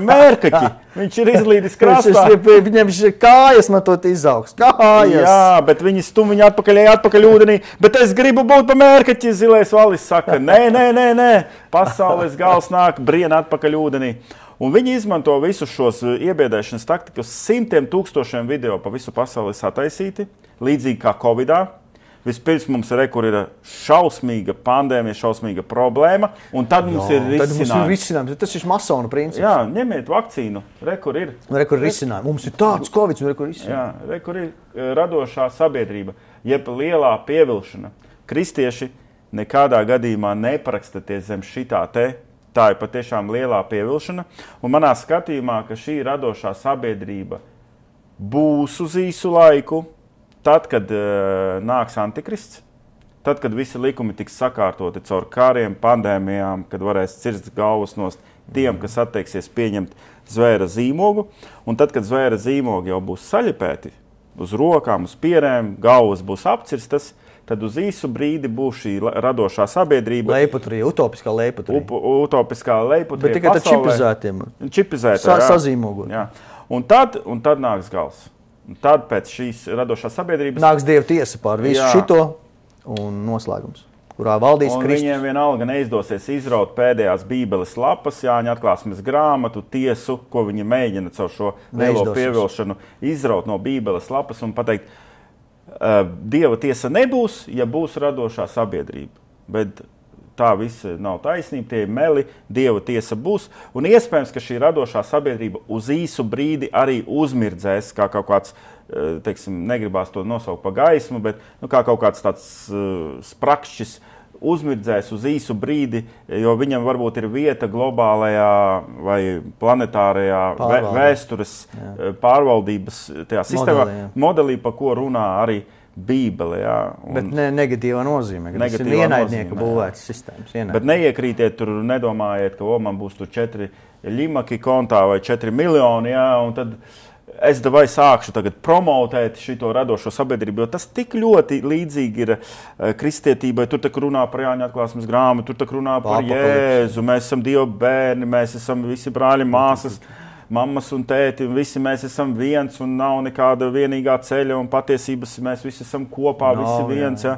mērkaķi. Viņš ir izlīdis krastā. Viņam kājas man tot izaugs. Kājas. Jā, bet viņi stum viņu atpakaļ ūdenī. Bet es gribu būt pa mērkaķi, zilais valis saka, nē. Pasaules gals nāk, briena atpakaļ ūdenī. Un viņi izmanto visus šos iebiedēšanas taktikas, 100,000 video pa visu pasauli sataisīti, līdzīgi kā Covidā. Vispirms mums ir šausmīga pandēmija, šausmīga problēma, un tad mums ir risinājums. Tas ir masona princips. Jā, ņemiet vakcīnu, rekur ir. Rekur risinājums. Mums ir tāds Covid, un rekur risinājums. Jā, rekur ir radošā sabiedrība, jeb lielā pievilšana. Kristieši nekādā gadījumā neparakstaties zem šitā te. Tā ir patiešām lielā pievilšana. Un manā skatījumā, ka šī radošā sabiedrība būs uz īsu laiku, tad, kad nāks antikrists, tad, kad visi likumi tiks sakārtoti caur kariem, pandēmijām, kad varēs cirst galvas nost tiem, kas atteiksies pieņemt zvēra zīmogu, un tad, kad zvēra zīmogi jau būs saļipēti uz rokām, uz pierēm, galvas būs apcirstas, tad uz īsu brīdi būs šī radošā sabiedrība. Leiputrija, utopiskā leiputrija. Utopiskā leiputrija. Bet tikai tā čipizētiem. Čipizētā, sazīmogot. Jā. Un tad nāks gals. Un tad pēc šīs radošās sabiedrības... Nāks Dieva tiesa pār visu šito un noslēgums, kurā valdīs Kristus. Un viņiem vienalga neizdosies izraut pēdējās Bībeles lapas, Jāņa atklāsmes grāmatu, tiesu, ko viņi mēģina caur šo lielo pievilšanu izraut no Bībeles lapas un pateikt, Dieva tiesa nebūs, ja būs radošā sabiedrība. Bet tā visa nav taisnība, tie ir meli, Dieva tiesa būs. Un iespējams, ka šī radošā sabiedrība uz īsu brīdi arī uzmirdzēs, kā kaut kāds, teiksim, negribās to nosaukt pa gaismu, bet kā kaut kāds tāds sprakšķis uzmirdzēs uz īsu brīdi, jo viņam varbūt ir vieta globālajā vai planetārajā vēstures pārvaldības tajā sistēmā, modelī, pa ko runā arī Bībele, jā. Bet negatīvā nozīmē, ka tas ir ienaidnieka būvētas sistēmas. Bet neiekrītiet tur, nedomājiet, ka man būs tur 4 ļimaki kontā vai 4 miljoni, jā, un tad es davai sākšu tagad promotēt šito radošo sabiedrību, jo tas tik ļoti līdzīgi ir kristietībai. Tur tak runā par Jāņa atklāsmes grāmatu, tur tak runā par Jēzu, mēs esam Dieva bērni, mēs esam visi brāļi, māsas, mammas un tēti, un visi mēs esam viens, un nav nekāda vienīgā ceļa, un patiesības mēs visi esam kopā, visi viens. Ja?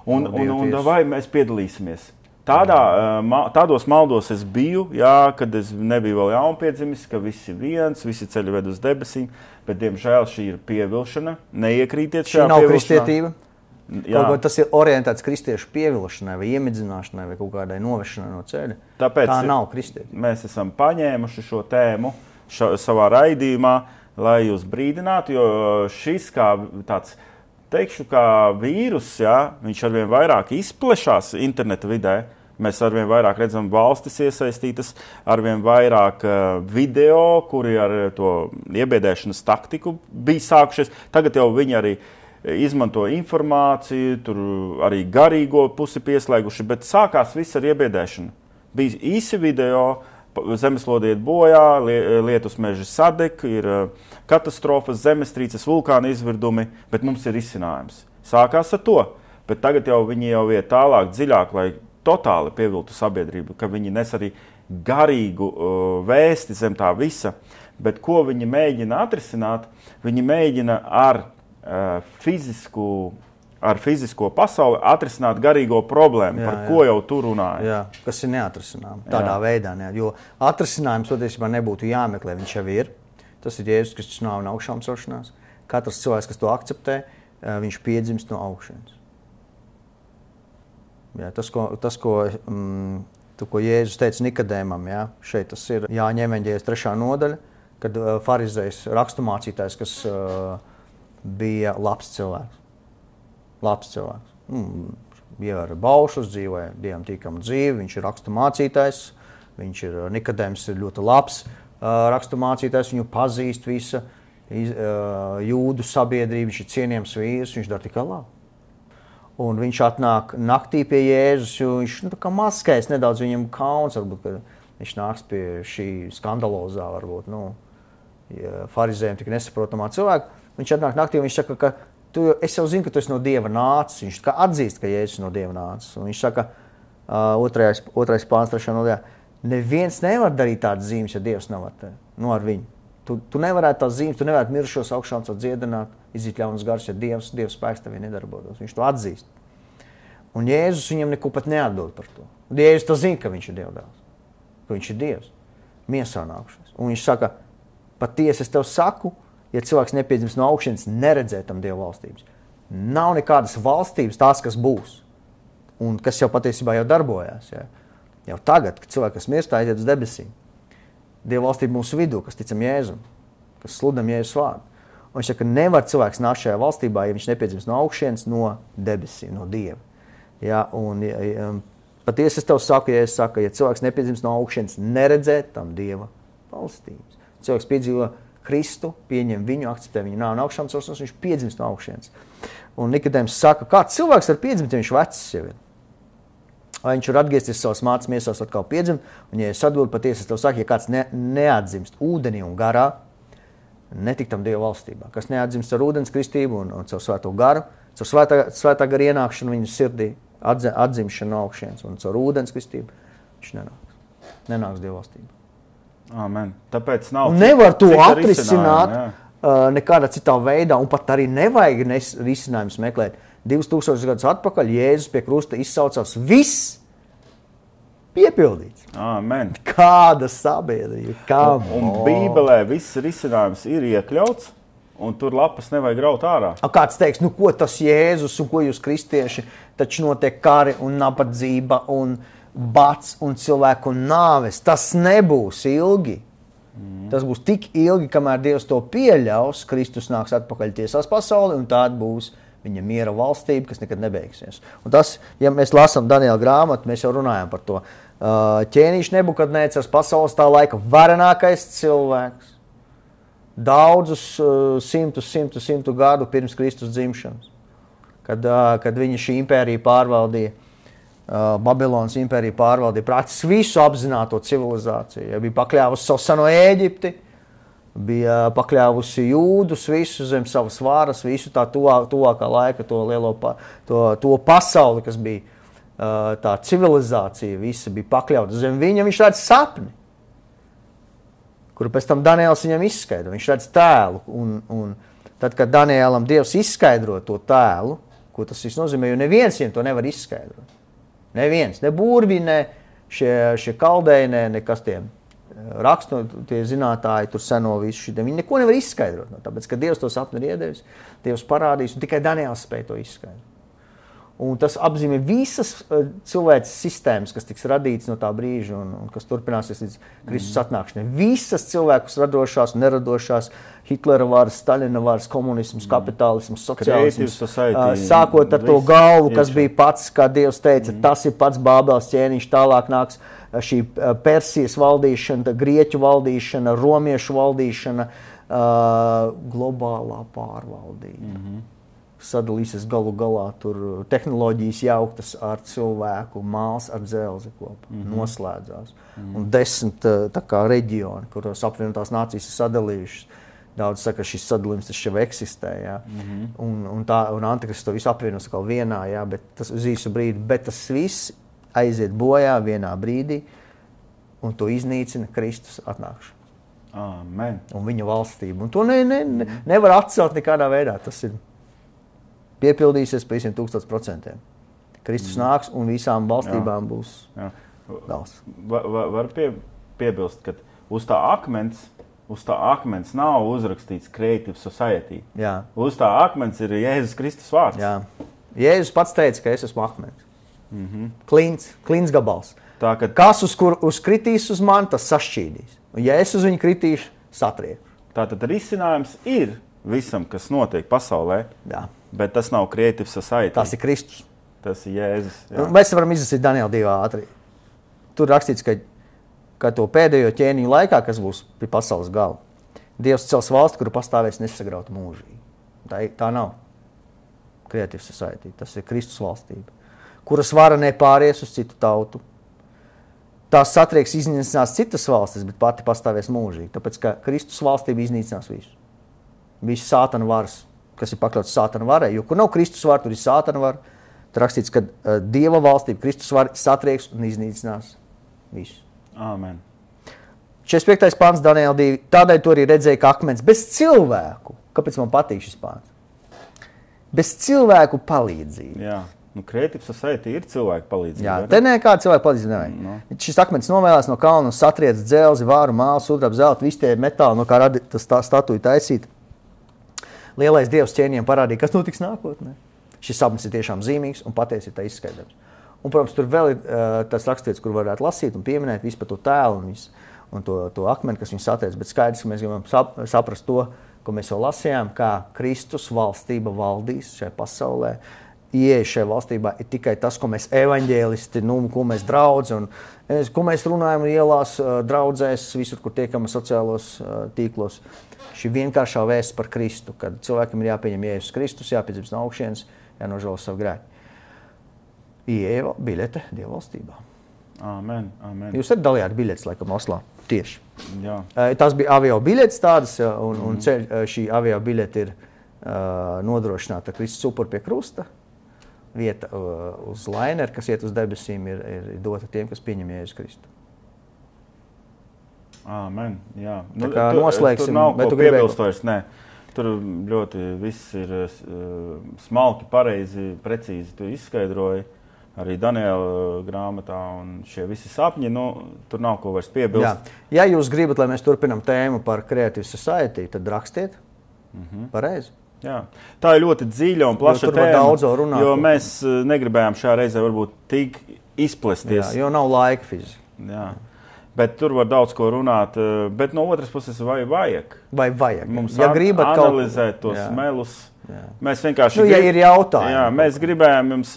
Un davai mēs piedalīsimies. Tādos maldos es biju, jā, kad es nebiju vēl jaunpiedzimis, ka visi viens, visi ceļi ved uz debesīm, bet, diemžēl, šī ir pievilšana. Neiekrītiet šajā pievilšanā. Šī nav kristietība. Kaut ko tas ir orientēts kristiešu pievilšanai vai iemidzināšanai vai kaut kādai novešanai no ceļa. Tāpēc tā nav kristietība. Mēs esam paņēmuši šo tēmu savā raidījumā, lai jūs brīdinātu, jo šis kā tāds, teikšu, kā vīrus, jā, viņš arvien vairāk izplešās interneta vidē. Mēs arvien vairāk redzam valstis iesaistītas, arvien vairāk video, kuri ar to iebiedēšanas taktiku bija sākušies. Tagad jau viņi arī izmanto informāciju, tur arī garīgo pusi pieslēguši, bet sākās viss ar iebiedēšanu. Bija īsi video, zemeslode iet bojā, lietus meži sadeg, ir katastrofas, zemestrīces, vulkāna izvirdumi, bet mums ir risinājums. Sākās ar to, bet tagad jau viņi jau iet tālāk, dziļāk, lai totāli pieviltu sabiedrību, ka viņi nes arī garīgu vēsti zem tā visa. Bet ko viņi mēģina atrisināt? Viņi mēģina ar fizisko pasauli atrisināt garīgo problēmu, par ko jau tu runāji. Jā, kas ir neatrisinām. Tādā veidā, jo atrisinājums patiesībā nebūtu jāmeklē, viņš jau ir. Tas ir Jēzus Kristus nāve un augšām celšanās. Katrs cilvēks, kas to akceptē, viņš piedzimst no augšienes. Jā, tas, ko Jēzus teica Nikodēmam, šeit tas ir Jāņa evaņģēlijas 3. nodaļa, kad farizejs raksturmācītājs, kas bija labs cilvēks. Ievēra baušus, dzīvoja Dievam tīkamu dzīvi, viņš ir raksturmācītājs, Nikodēms ir ļoti labs raksturmācītājs, viņu pazīst visa jūdu sabiedrība, viņš ir cienījams vīrs, viņš dara tikai labi. Un viņš atnāk naktī pie Jēzus, jo viņš tā kā maskēs nedaudz, viņam kauns, varbūt, ka viņš nāks pie šī skandalozā, varbūt, farizējiem tik nesaprotamā cilvēka. Viņš atnāk naktī un viņš saka, ka es jau zinu, ka tu esi no Dieva nācis. Viņš kā atzīst, ka Jēzus no Dieva nācis. Un viņš saka, 2. pāns 3. nodaļā, neviens nevar darīt tādas zīmes, ja Dievs nav ar tevi, ar viņu. Tu nevarētu tās zīmes, tu nevarētu mirušos augšām caur dziedināt, izīt ļaunas garus, ja Dievs spēks tevī nedarbotos. Viņš to atzīst. Un Jēzus viņam neko pat neatdod par to. Un Jēzus to zina, ka viņš ir Dieva dēls, ka viņš ir Dievs, miesā nākušies. Un viņš saka, patiesi es tev saku, ja cilvēks nepiedzimst no augšienes, neredzē tam Dieva valstības. Nav nekādas valstības tās, kas būs. Un kas jau patiesībā jau darbojās. Jau tagad, kad cilvēki, kas mirst, aiziet uz debesīm. Dieva valstība mūsu vidū, kas ticam Jēzum, kas sludinam Jēzus vārdu. Un viņš saka, ka nevar cilvēks nākt šajā valstībā, ja viņš nepiedzimst no augšienes, no debesīm, no Dieva. Patiesi es tev saku, ja cilvēks nepiedzimst no augšienes, neredzē tam Dieva valstības. Cilvēks piedzīvo Kristu, pieņem viņu, akceptē viņu nāvi un augšām celšanos, viņš piedzimst no augšienes. Un Nikodēms saka, kā cilvēks var piedzimt, ja viņš vecs jau ir? Vai viņš var atgriezties savas mātes miesās atkal piedzimt? Un ja es atbildu patiesi, es tev saku, ja kāds neatdzimst ūdenī un garā, netik tam Dieva valstībā. Kas neatdzimst ar ūdens kristību un caur svēto garu, caur svētā gara ienākšanu viņa sirdī, atzimšanu no augšienes un caur ūdens kristību, viņš nenāks Dieva valstībā. Amen. Tāpēc nav nevar to atrisināt nekādā citā veidā, un pat arī nevajag risinājumus meklēt. 2000 gadus atpakaļ Jēzus pie krusta izsaucās viss piepildīts. Amen. Kāda sabiedrība? Un Bībelē viss risinājums ir iekļauts, un tur lapas nevajag graut ārā. Kāds teiks, ko tas Jēzus un ko jūs kristieši, taču notiek kari un nabadzība un bats un cilvēku nāves. Tas nebūs ilgi. Tas būs tik ilgi, kamēr Dievs to pieļaus, Kristus nāks atpakaļ tiesās pasauli, un tāda būs viņa miera valstība, kas nekad nebeigsies. Un tas, ja mēs lasām Daniela grāmatu, mēs jau runājam par to. Ķēniņš Nebukadnēcars, pasaules tā laika varenākais cilvēks, daudzus simtu gadu pirms Kristus dzimšanas, kad viņa šī impērija pārvaldīja, Babilonas impērija pārvaldīja praktiski visu apzināto civilizāciju. Ja bija pakļāvusi savu seno Ēģipti, bija pakļāvusi jūdus visu zem savas varas, visu tā tuvākā laika, to pasauli, kas bija tā civilizācija, visa bija pakļauta zem viņa, viņš redz sapni, kuru pēc tam Daniels viņam izskaidro. Viņš redz tēlu, un tad, kad Danielam Dievs izskaidro to tēlu, ko tas viss nozīmē, jo neviens viņam to nevar izskaidrot. Neviens, ne burvi, ne šie kaldēji, ne kas tie rakstu, tie zinātāji, tur seno visu šitiem. Viņi neko nevar izskaidrot. Tāpēc, ka Dievs to sapni ir iedevis, Dievs parādīs, un tikai Daniels spēja to izskaidrot. Un tas apzīmē visas cilvēces sistēmas, kas tiks radītas no tā brīža un kas turpināsies līdz Kristus atnākšanai. Visas cilvēkus radošās un neradošās, Hitlera varas, Staļina varas, komunisms, kapitālisms, sociālisms, sākot ar to galvu, kas bija pats, kā Dievs teica, tas ir pats Bābeles ķēniņš, tālāk nāks šī Persijas valdīšana, Grieķu valdīšana, Romiešu valdīšana, globālā pārvaldība. Sadalīsies galu galā, tur tehnoloģijas jauktas ar cilvēku, māls ar dzelzi kopā, noslēdzās. Un 10 tā kā reģioni, kuros apvienotās nācijas ir sadalījušas. Daudz saka, ka šis sadalījums tas jau eksistē, un Antikrists to visu apvienos kā vienā, bet tas uz īsu brīdi, bet tas viss aiziet bojā vienā brīdī, un to iznīcina Kristus atnākšana. Amen. Un viņa valstību. Un to nevar atcelt nekādā veidā. Tas ir piepildīsies pa visiem 1000%. Kristus nāks un visām valstībām būs valsts. Var piebilst, ka uz tā akmens nav uzrakstīts Creative Society. Jā. Uz tā akmens ir Jēzus Kristus vārds. Jā. Jēzus pats teica, ka es esmu akmens. Klīns gabals. Tā, ka... Kas uzkritīs uz mani, tas sašķīdīs. Un ja es uz viņu kritīšu, satriekšu. Tātad risinājums ir visam, kas notiek pasaulē, bet tas nav Creative Society. Tas ir Kristus. Tas ir Jēzus. Mēs varam izlasīt Daniela 2 ātri. Tur rakstīts, ka to pēdējo ķēniņu laikā, kas būs pie pasaules gala, Dievs cels valsti, kuru pastāvēs nesagrauta mūžīgi. Tā nav Creative Society. Tas ir Kristus valstība, kuras vara nepāries uz citu tautu. Tās satrieks iznīcinās citas valstis, bet pati pastāvēs mūžīgi. Tāpēc, ka Kristus valstība iznīcinās visu. Visu sātana varas, kas ir pakļauts sātana varai. Jo, kur nav Kristus vara, tur ir sātana vara. Tur rakstīts, ka Dieva valstība, Kristus vara satrieks un iznīcinās visu. Amen. 45. pāns Daniela 2. Tādēļ to arī redzēja, ka akmens bez cilvēku. Kāpēc man patīk šis pāns? Bez cilvēku palīdzību. Jā. Creative Society ir cilvēku palīdzība. Jā, te nekāda cilvēku palīdzība nevajag. No. Šis akmens novēlās no kalna un satriec dzelzi, vāru, mālu, sudrabu, zeltu, visi tie metāli, no kā rada tas statuja taisīt. Lielais Dievs ķēniem parādīja, kas notiks nākotnē. Šis sapnis ir tiešām zīmīgs un patiesi ir tā izskaidrojums. Un, protams, tur vēl ir tas rakstīts, kur varētu lasīt un pieminēt visu par to tēlu un to akmeni, kas viņu satriec. Bet skaidrs, ka mēs gribam saprast to, ko mēs jau lasījām, kā Kristus valstība valdīs šajā pasaulē. Ieeja šajā valstībā ir tikai tas, ko mēs evaņģēlisti, ko mēs draudzi un ko mēs runājam ielās, draudzēs, visur, kur tiekam sociālos tīklos. Šī vienkāršā vēsts par Kristu, kad cilvēkam ir jāpieņem Jēzus Kristus, jāpiedzimst no augšienes, jānožēlo savu grēku. Ieeja biļete Dieva valstībā. Amen, amen. Jūs arī dalījāt biļetes, laikam, Oslā. Tieši. Jā. Tas bija avio biļetes tādas, un šī avio biļete ir nodrošināta Kristus upuri pie krusta. Vieta uz laineru, kas iet uz debesīm, ir dota tiem, kas pieņem Jēzus Kristu. Amen, jā. Tā kā noslēgsim, tur nav bet ko tu gribēji... piebilst vairs, nē. Tur ļoti viss ir smalki, pareizi, precīzi tu izskaidroji. Arī Daniela grāmatā un šie visi sapņi, tur nav ko vairs piebilst. Jā. Ja jūs gribat, lai mēs turpinam tēmu par Creative Society, tad rakstiet. Pareizi. Jā. Tā ir ļoti dziļa un plaša tēma, jo mēs negribējām šā reizē varbūt tik izplesties. Jā, jo nav laika fiziski. Jā. Bet tur var daudz ko runāt, bet no otras puses vai vajag? Vai vajag? Mums ja gribat analizēt tos melus. Jā. Mēs vienkārši ja ir jautājumi. Mēs gribējām jums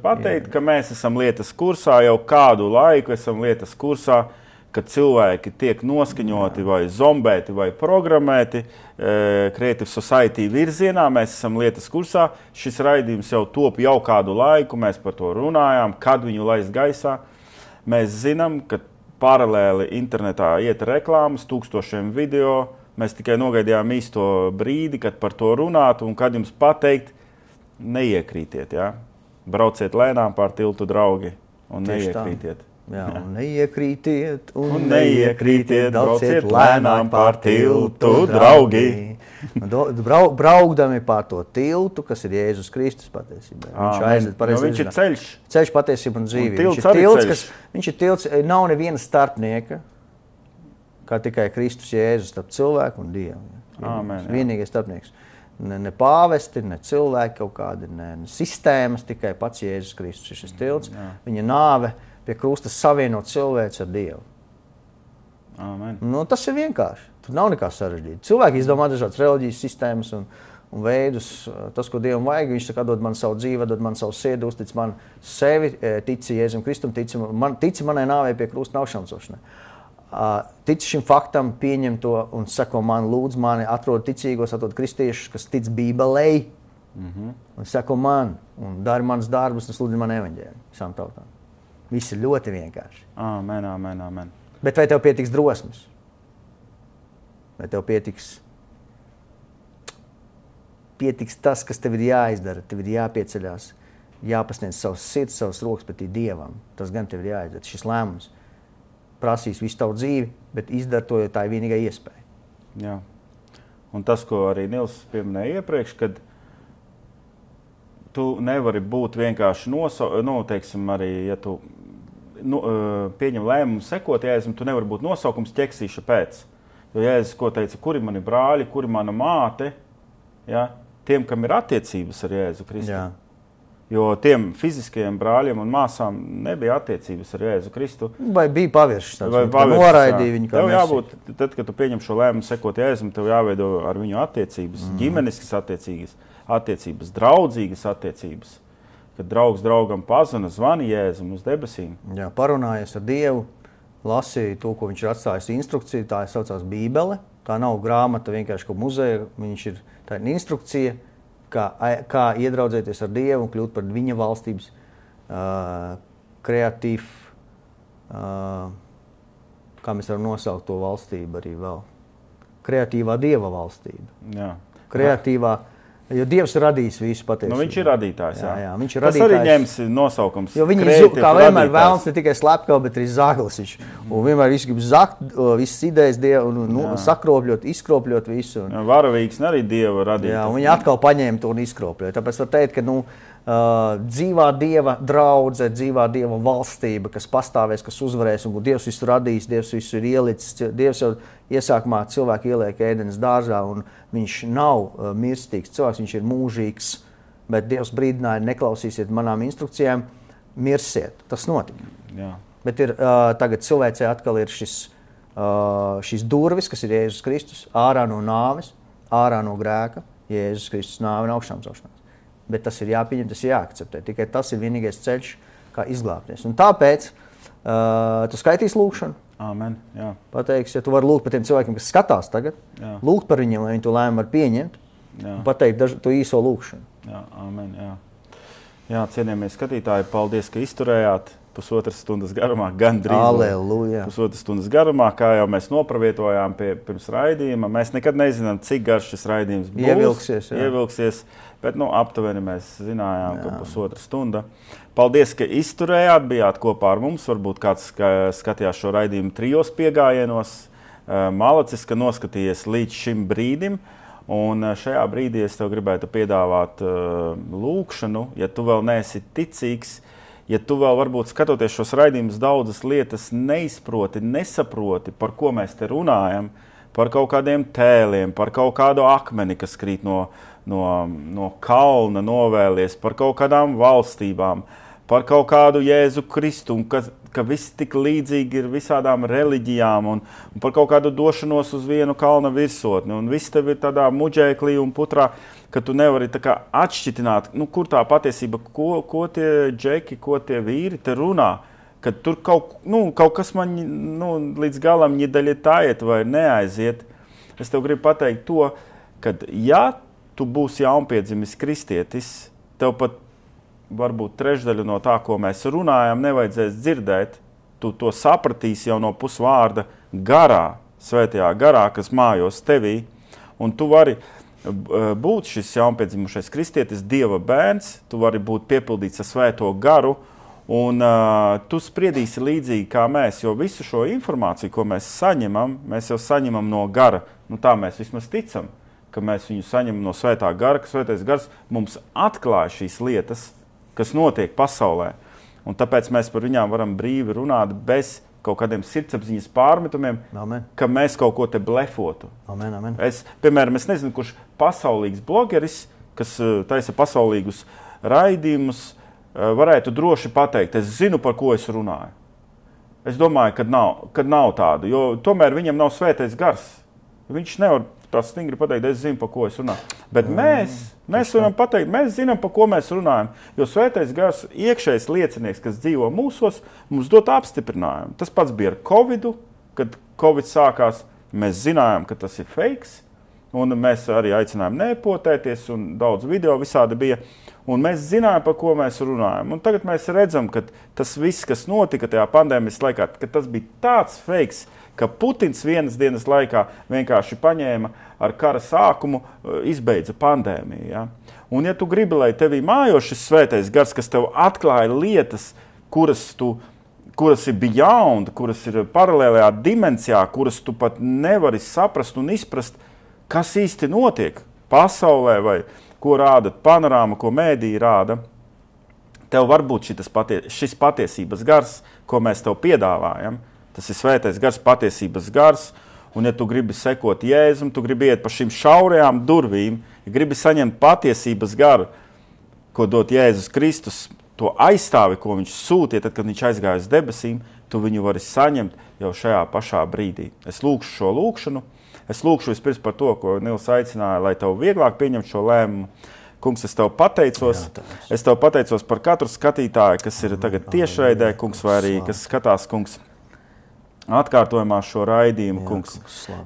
pateikt, ka mēs esam lietas kursā jau kādu laiku, esam lietas kursā, kad cilvēki tiek noskaņoti vai zombēti vai programmēti Creative Society virzienā. Mēs esam lietas kursā. Šis raidījums jau top jau kādu laiku. Mēs par to runājām, kad viņu laist gaisā. Mēs zinām, ka paralēli internetā iet reklāmas, tūkstošiem video. Mēs tikai nogaidījām īsto brīdi, kad par to runāt un kad jums pateikt, neiekrītiet. Ja? Brauciet lēnām pār tiltu, draugi, un neiekrītiet. Jā, un neiekrītiet, brauciet lēnām pār tiltu, draugi. Braukdami pār to tiltu, kas ir Jēzus Kristus patiesībā. Viņš aiziet pareizi. Viņš ir ceļš. Ceļš patiesība un dzīvība. Viņš ir tilts, nav neviena starpnieka, kā tikai Kristus Jēzus starp cilvēku un Dievu. Amen, vienīgais starpnieks. Ne pāvesti, ne cilvēki kaut kādi, ne sistēmas, tikai pats Jēzus Kristus ir šis tilts. Viņa nāve pie krusta savienot cilvēci ar Dievu. Amen. Tas ir vienkārši. Tur nav nekā sarežģīta. Cilvēki izdomā dažādas reliģijas sistēmas un veidus. Tas, ko Dievam vajag, viņš saka, dod man savu dzīvi, dod man savu sirdi, uztic man sevi, tici Jēzum Kristum, tici manai nāvei pie krusta naušancošanai. Tici šim faktam, pieņem to un sako man, lūdz mani, atrod ticīgos, atrod kristiešus, kas tic Bībelei, un sako man, un dari manas darbus, un sludini man evaņģēliju visām tautām. Viss ir ļoti vienkārši. Amen, amen, amen. Bet vai tev pietiks drosmes? Vai tev pietiks tas, kas tev ir jāizdara? Tev ir jāpieceļās, jāpasniedz savus sirds, savus rokas pretī Dievam. Tas gan tev ir jāizdara. Šis lēmums prasīs visu tavu dzīvi, bet izdara to, jo tā ir vienīgā iespēja. Jā. Un tas, ko arī Nils pieminēja iepriekš, kad tu nevari būt vienkārši teiksim, arī, ja tu pieņem lēmumu sekot Jēzum, tu nevari būt nosaukums ķeksīša pēc. Jo Jēzus, ko teica, kuri mani brāļi, kuri mana māte, ja, tiem, kam ir attiecības ar Jēzu Kristu. Jā. Jo tiem fiziskajiem brāļiem un māsām nebija attiecības ar Jēzu Kristu. Vai bija paviršs tāds, noraidīja viņu kā tev jābūt, tad, kad tu pieņem šo lēmumu sekot Jēzum, tev jāveido ar viņu attiecības, ģimeniskas attiecības, draudzīgas attiecības. Kad draugs draugam pazana, zvani Jēzum uz debesīm. Jā, parunājies ar Dievu, lasīja to, ko viņš ir atstājis instrukciju, tā saucās Bībele. Tā nav grāmata vienkārši kā muzeja, tā ir instrukcija, kā iedraudzēties ar Dievu un kļūt par viņa valstības kreatīvu, kā mēs varam nosaukt to valstību arī vēl. Kreatīvā Dieva valstība. Jā. Kreatīvā, jo Dievs radījis visu patiesībā. Viņš ir radītājs, jā, viņš ir tas radītājs. arī ņems nosaukums. Jo viņi kā vienmēr vēlns ne tikai slepkava, bet arī zaglis. Un vienmēr visi grib zakt, visas idejas Dievu un sakropļot, izkropļot visu. Varavīgs arī Dieva radītājs. Jā, un viņi atkal paņēma to un izkropļoja. Tāpēc var teikt, ka dzīvā Dieva draudze, dzīvā Dieva valstība, kas pastāvēs, kas uzvarēs, un Dievs visu radīs, Dievs visu ir ielicis. Dievs jau iesākumā cilvēku ieliek Ēdenes dārzā, un viņš nav mirstīgs cilvēks, viņš ir mūžīgs, bet Dievs brīdināja, neklausīsiet manām instrukcijām, mirsiet. Tas notika. Jā. Bet tagad cilvēcei atkal ir šis durvis, kas ir Jēzus Kristus, ārā no nāves, ārā no grēka, Jēzus Kristus nāve un augšām celšanās. Bet tas ir jāpieņem, tas ir jāakceptē. Tikai tas ir vienīgais ceļš, kā izglābties. Un tāpēc tu skaitīsi lūkšanu. Amen, jā. Pateiks, ja tu vari lūgt par tiem cilvēkiem, kas skatās tagad, jā. Lūgt par viņiem, lai viņi to lēmumu var pieņemt, jā. Un pateikt to īso lūkšanu. Jā, amen, jā. Jā, cienījamie skatītāji, paldies, ka izturējāt pusotras stundas garumā, gandrīz Aleluja. Pusotras stundas garumā, kā jau mēs nopravietojām pirms raidījuma. Mēs nekad nezinām, cik garš šis raidījums būs. Ievilksies, bet aptuveni mēs zinājām, ka pusotra stunda. Paldies, ka izturējāt, bijāt kopā ar mums. Varbūt kāds skatījās šo raidījumu 3 piegājienos. Malacis, ka noskatījies līdz šim brīdim. Un šajā brīdī es tev gribētu piedāvāt lūkšanu, ja tu vēl neesi ticīgs, ja tu vēl varbūt skatoties šos raidījumus daudzas lietas neizproti, nesaproti, par ko mēs te runājam, par kaut kādiem tēliem, par kaut kādu akmeni, kas krīt no kalna novēlies, par kaut kādām valstībām, par kaut kādu Jēzu Kristu, ka viss tik līdzīgi ir visādām reliģijām un par kaut kādu došanos uz vienu kalna virsotni. Un viss tev ir tādā muģēklī un putrā, ka tu nevari tā kā atšķitināt, kur tā patiesība, ko tie džeki, ko tie vīri te runā, ka tur kaut kas man līdz galam ņidaļiet vai neaiziet. Es tev gribu pateikt to, ka ja tu būsi jaunpiedzimis kristietis, tev pat varbūt trešdaļu no tā, ko mēs runājam, nevajadzēs dzirdēt. Tu to sapratīsi jau no pusvārda garā, svētajā garā, kas mājos tevī. Un tu vari būt šis jaunpiedzimušais kristietis, Dieva bērns, tu vari būt piepildīts ar svēto garu, un tu spriedīsi līdzīgi kā mēs, jo visu šo informāciju, ko mēs saņemam, mēs jau saņemam no gara. Tā mēs vismaz ticam, ka mēs viņu saņemam no svētā gara, ka svētais gars mums atklāja šīs lietas, kas notiek pasaulē. Un tāpēc mēs par viņām varam brīvi runāt bez kaut kādiem sirdsapziņas pārmetumiem, amen. Ka mēs kaut ko te blefotu. Amen, amen. Piemēram, es nezinu, kurš pasaulīgs blogeris, kas taisa pasaulīgus raidījumus, varētu droši pateikt, es zinu, par ko es runāju. Es domāju, kad nav tādu, jo tomēr viņam nav svētais gars. Viņš nevar tā stingri pateikt, es zinu, par ko es runāju. Bet mēs varam pateikt, mēs zinām, par ko mēs runājam, jo svētais gars, iekšējais liecinieks, kas dzīvo mūsos, mums dot apstiprinājumu. Tas pats bija ar Covidu, kad Covid sākās, mēs zinājām, ka tas ir fakes, un mēs arī aicinājām nepotēties, un daudz video visādi bija, un mēs zinājām, par ko mēs runājam. Un tagad mēs redzam, ka tas viss, kas notika tajā pandēmijas laikā, ka tas bija tāds fakes, ka Putins vienas dienas laikā vienkārši paņēma ar kara sākumu, izbeidza pandēmiju. Ja? Un ja tu gribi, lai tevī mājo šis svētais gars, kas tev atklāja lietas, kuras tu kuras ir beyond, kuras ir paralēlajā dimensijā, kuras tu pat nevari saprast un izprast, kas īsti notiek pasaulē vai ko rāda panorāma, ko mēdī rāda. Tev var būt šis patiesības gars, ko mēs tev piedāvājam. Tas ir svētais gars, patiesības gars. Un ja tu gribi sekot Jēzum, tu gribi iet pa šīm šaurajām durvīm, ja gribi saņemt patiesības garu, ko dot Jēzus Kristus, to aizstāvi, ko viņš sūtīja, tad, kad viņš aizgāja uz debesīm, tu viņu vari saņemt jau šajā pašā brīdī. Es lūkšu šo lūkšanu. Es lūkšu vispirms par to, ko Nils aicināja, lai tev vieglāk pieņemt šo lēmumu. Kungs, es tev pateicos. Es tev pateicos par katru skatītāju, kas ir tagad tiešraidē, kungs, vai arī kas skatās, kungs, atkārtojumā šo raidījumu, kungs,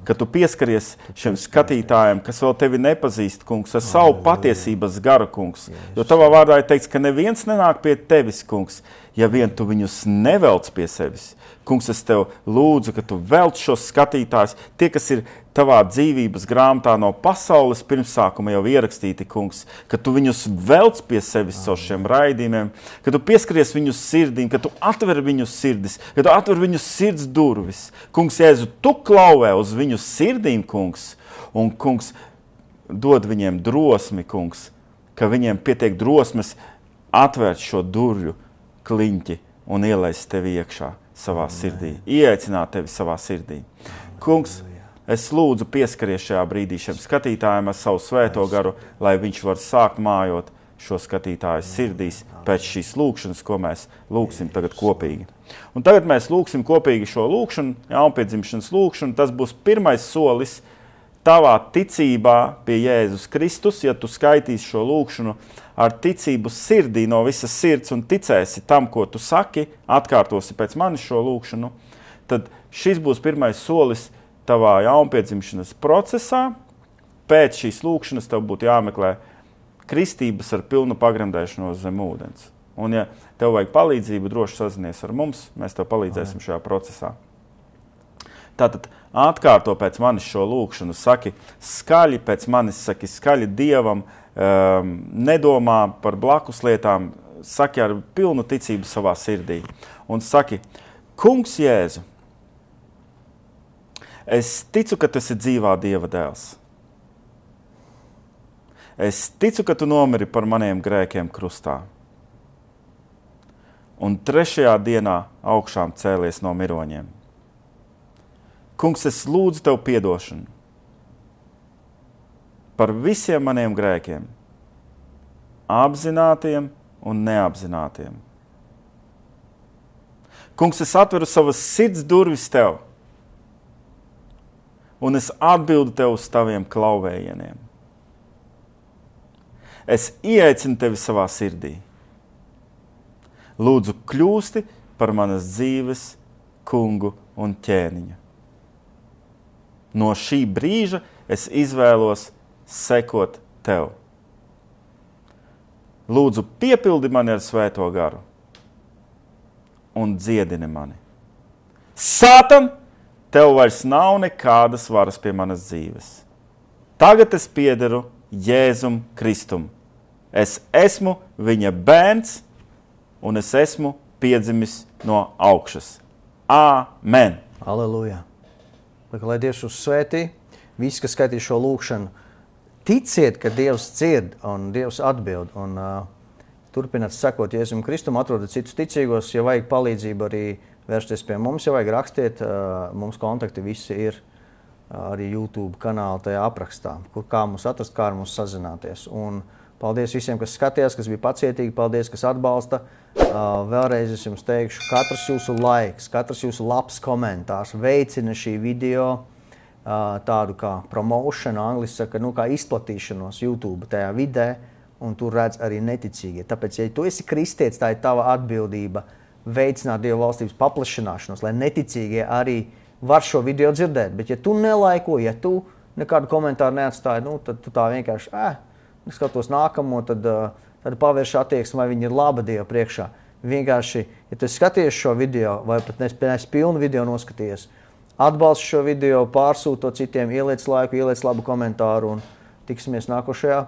ka tu pieskaries šiem skatītājiem, kas vēl tevi nepazīst, kungs, ar savu patiesības garu, kungs. Jo tavā vārdā ir teikts, ka neviens nenāk pie tevis, kungs, ja vien tu viņus nevelc pie sevis. Kungs, es tev lūdzu, ka tu velc šos skatītājus, tie, kas ir tavā dzīvības grāmatā no pasaules pirmsākuma jau ierakstīti, kungs, ka tu viņus velc pie sevis caur šiem raidījumiem, ka tu pieskaries viņu sirdīm, ka tu atver viņu sirdis, ka tu atver viņu sirds durvis. Kungs, Jēzu, tu klauvē uz viņu sirdīm, kungs, un, kungs, dod viņiem drosmi, kungs, ka viņiem pietiek drosmes atvērt šo durvju kliņķi un ielaist tevi iekšā savā sirdī, ieaicināt tevi savā sirdī. Kungs, es lūdzu pieskaries šajā brīdī šiem skatītājiem ar savu svēto garu, lai viņš var sākt mājot šo skatītāju sirdīs pēc šīs lūkšanas, ko mēs lūksim tagad kopīgi. Un tagad mēs lūksim kopīgi šo lūkšanu, jaunpiedzimšanas lūkšanu. Tas būs pirmais solis tavā ticībā pie Jēzus Kristus, ja tu skaitīsi šo lūkšanu ar ticību sirdī no visas sirds un ticēsi tam, ko tu saki, atkārtosi pēc manis šo lūkšanu, tad šis būs pirmais solis tavā jaunpiedzimšanas procesā. Pēc šīs lūkšanas tev būtu jāmeklē kristības ar pilnu pagremdēšanos zem ūdens. Un ja tev vajag palīdzību, droši sazinies ar mums, mēs tev palīdzēsim šajā procesā. Tātad atkārto pēc manis šo lūkšanu, saki skaļi pēc manis, saki skaļi Dievam, nedomā par blakus lietām, saki ar pilnu ticību savā sirdī. Un saki, Kungs Jēzu, es ticu, ka tu esi dzīvā Dieva dēls. Es ticu, ka tu nomiri par maniem grēkiem krustā. Un 3. dienā augšām cēlies no miroņiem. Kungs, es lūdzu tev piedošanu par visiem maniem grēkiem, apzinātiem un neapzinātiem. Kungs, es atveru savas sirds durvis tev, un es atbildu tev uz taviem klauvējieniem. Es ieaicinu tevi savā sirdī. Lūdzu, kļūsti par manas dzīves kungu un ķēniņu. No šī brīža es izvēlos sekot tev. Lūdzu, piepildi mani ar svēto garu un dziedini mani. Sātan, tev vairs nav nekādas varas pie manas dzīves. Tagad es piederu Jēzum Kristum. Es esmu viņa bērns un es esmu piedzimis no augšas. Āmen! Aleluja! Lai Dievs jūs svētī, visi, kas skaitīs šo lūkšanu, ticiet, ka Dievs dzird un Dievs atbild. Un turpināt sekot Jēzum Kristum, atrodat citus ticīgos, ja vajag palīdzību arī vērsties pie mums, ja vajag rakstiet, mums kontakti visi ir arī YouTube kanāla tajā aprakstā, kur kā mums atrast, kā ar mums sazināties. Un paldies visiem, kas skatījās, kas bija pacietīgi, paldies, kas atbalsta. Vēlreiz es jums teikšu, katrs jūsu laiks, katrs jūsu labs komentārs veicina šī video tādu kā promotion, angliski saka, kā izplatīšanos YouTube tajā vidē, un tur redz arī neticīgie. Tāpēc, ja tu esi kristietis, tā ir tava atbildība veicināt Dieva valstības paplašināšanos, lai neticīgie arī var šo video dzirdēt. Bet ja tu nelaiko, ja tu nekādu komentāru neatstāji, tad tu tā vienkārši, skatos nākamo, tad pavērš attieksmi, vai viņi ir laba Dieva priekšā. Vienkārši, ja tu skaties šo video, vai pat nesi pilnu video noskaties, atbalsti šo video, pārsūti to citiem, ieliec laiku, ieliec labu komentāru un tiksimies nākošajā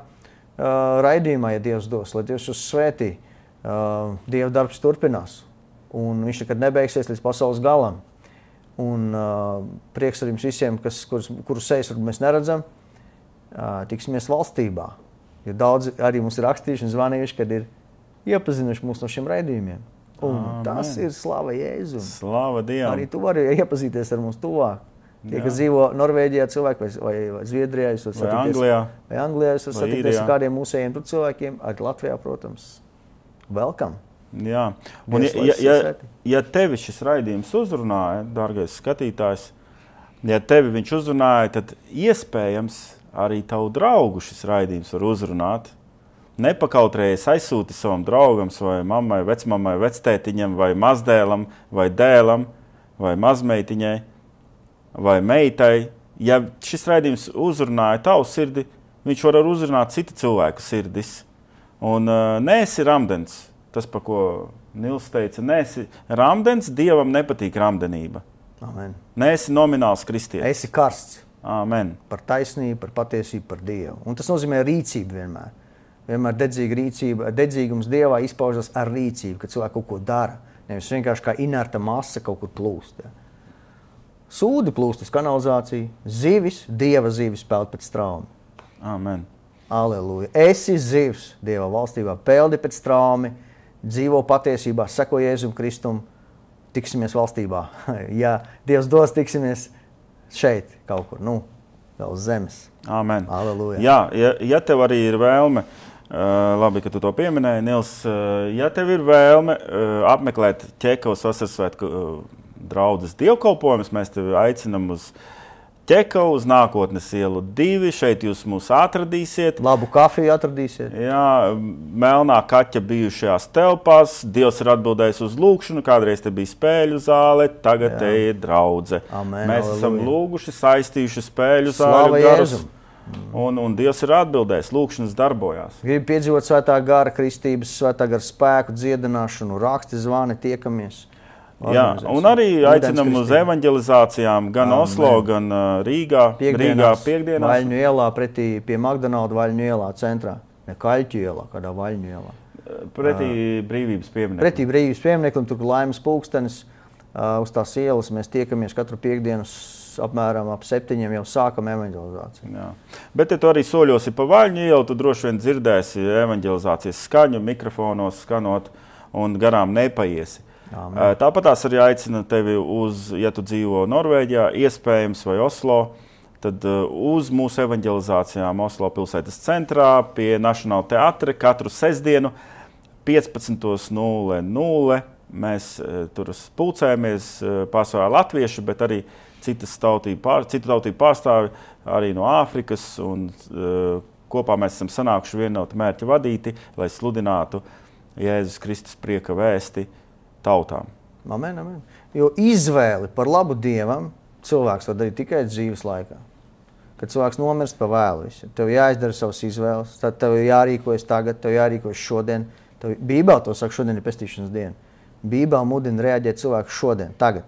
raidījumā, ja Dievs dos. Lai Dievs jūs svētī. Dieva darbs turpinās. un viņš nekad nebeigsies līdz pasaules galam. Un prieks ar jums visiem, kurus sejas mēs neredzam, tiksimies valstībā. Jo daudz arī mums ir rakstījuši un zvanījuši, kad ir iepazinuši mūs no šiem raidījumiem. Un tas ir slava Jēzum. Slava Dievam. Arī tu vari iepazīties ar mums tuvāk. Tie, kas dzīvo Norvēģijā cilvēki, vai Zviedrijā, vai Anglijā, jūs varat satikties ar kādiem mūsējiem tur cilvēkiem, arī Latvijā, protams. Welcome! Jā, un ja tevi šis raidījums uzrunāja, dārgais skatītājs, ja tevi viņš uzrunāja, tad iespējams arī tavu draugu šis raidījums var uzrunāt. Nepakautrējies aizsūti savam draugam, vai mammai, vecmammai, vectētiņam, vai mazdēlam, vai dēlam, vai mazmeitiņai, vai meitai. Ja šis raidījums uzrunāja tavu sirdi, viņš var uzrunāt citu cilvēku sirdis. Un neesi ramdens. Tas, pa ko Nils teica, neesi ramdens, Dievam nepatīk ramdenība. Amen. Neesi nomināls kristietis. Esi karsts. Amen. Par taisnību, par patiesību, par Dievu. Un tas nozīmē rīcību vienmēr. Vienmēr dedzīga rīcība, dedzīgums Dievā izpaužas ar rīcību, kad cilvēki kaut ko dara. Nevis vienkārši kā inerta masa kaut kur plūst. Ja. Sūdi plūst uz kanalizāciju, zivis, Dieva zivis peld pēc traumi. Amen. Aleluja. Esi zivs Dieva valstībā, peldi pēc traumi, dzīvo patiesībā, seko Jēzum Kristum, tiksimies valstībā. Ja Dievs dos, tiksimies šeit kaut kur, vēl uz zemes. Amen. Aleluja. Jā, ja tev arī ir vēlme, labi, ka tu to pieminēji, Nils, ja tev ir vēlme apmeklēt Ķekavas Vasarsvētku draudzes dievkalpojumus, mēs tevi aicinam uz Ķekavu, uz Nākotnes ielu 2, šeit jūs mūs atradīsiet. Labu kafiju atradīsiet. Jā, melnā kaķa bijušajās telpās, Dievs ir atbildējis uz lūkšanu, kādreiz te bija spēļu zāle, tagad te ir draudze. Amen, mēs esam aleluja. Lūguši, saistījuši spēļu Slava zāļu garus, Jēzum. un Dievs ir atbildējis, lūkšanas darbojās. Gribu piedzīvot svētā gara kristības, svētā gara spēku, dziedināšanu, raksti zvani, tiekamies. Jā, un arī aicinam uz evanģelizācijām gan Amen. Oslo, gan Rīgā piekdienās. Vaļņu ielā, pretī pie McDonalda Vaļņu ielā centrā. Ne Kaļķu ielā, kādā Vaļņu ielā. Pretī Brīvības piemineklim. Pretī Brīvības piemineklim, tur Laimas pulkstenis. Uz tās ielas mēs tiekamies katru piekdienu apmēram ap 7 jau sākam evanģelizāciju. Jā. Bet, ja tu arī soļosi pa Vaļņu ielu, tu droši vien dzirdēsi evanģelizācijas skaņu, mikrofonos skanot un garām nepaiesi. Amen. Tāpat tās arī aicina tevi uz, ja tu dzīvo Norvēģijā, iespējams, vai Oslo, tad uz mūsu evanģelizācijām Oslo pilsētas centrā pie National Teatre katru sestdienu 15:00. Mēs tur pulcējamies, pārsvarā latvieši, bet arī citu tautību pārstāvi, arī no Āfrikas, un kopā mēs esam sanākuši vienota mērķa vadīti, lai sludinātu Jēzus Kristus prieka vēsti tautām. Amen, amen. Jo izvēli par labu Dievam cilvēks var darīt tikai dzīves laikā. Kad cilvēks nomirst pa vēlu visu. Tev jāizdara savas izvēles, tad tev jārīkojas tagad, tev jārīkojas šodien. Bībele to saka, šodien ir pestīšanas diena. Bībele mudina reaģēt cilvēku šodien, tagad.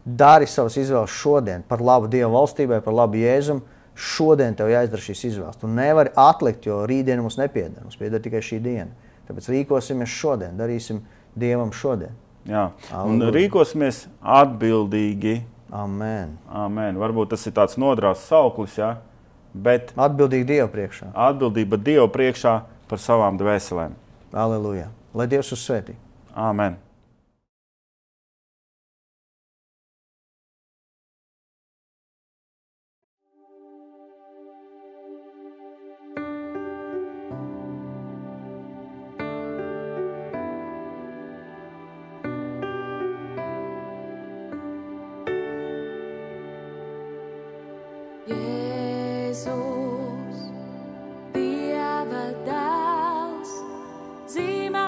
Dari savas izvēles šodien par labu Dieva valstībai, par labu Jēzum. Šodien tev jāizdara šīs izvēles. Tu nevari atlikt, jo rītdiena mums nepieder. Mums pieder tikai šī diena. Tāpēc rīkosimies šodien, darīsim Dievam šodien. Jā, un rīkosimies atbildīgi. Amen. Amen. Varbūt tas ir tāds nodrās sauklis, jā, bet atbildīgi Dievu priekšā. Atbildība Dievu priekšā par savām dvēselēm. Aleluja. Lai Dievs jūs svētī. Amen. Jēzus, Dieva dēls, dzīmē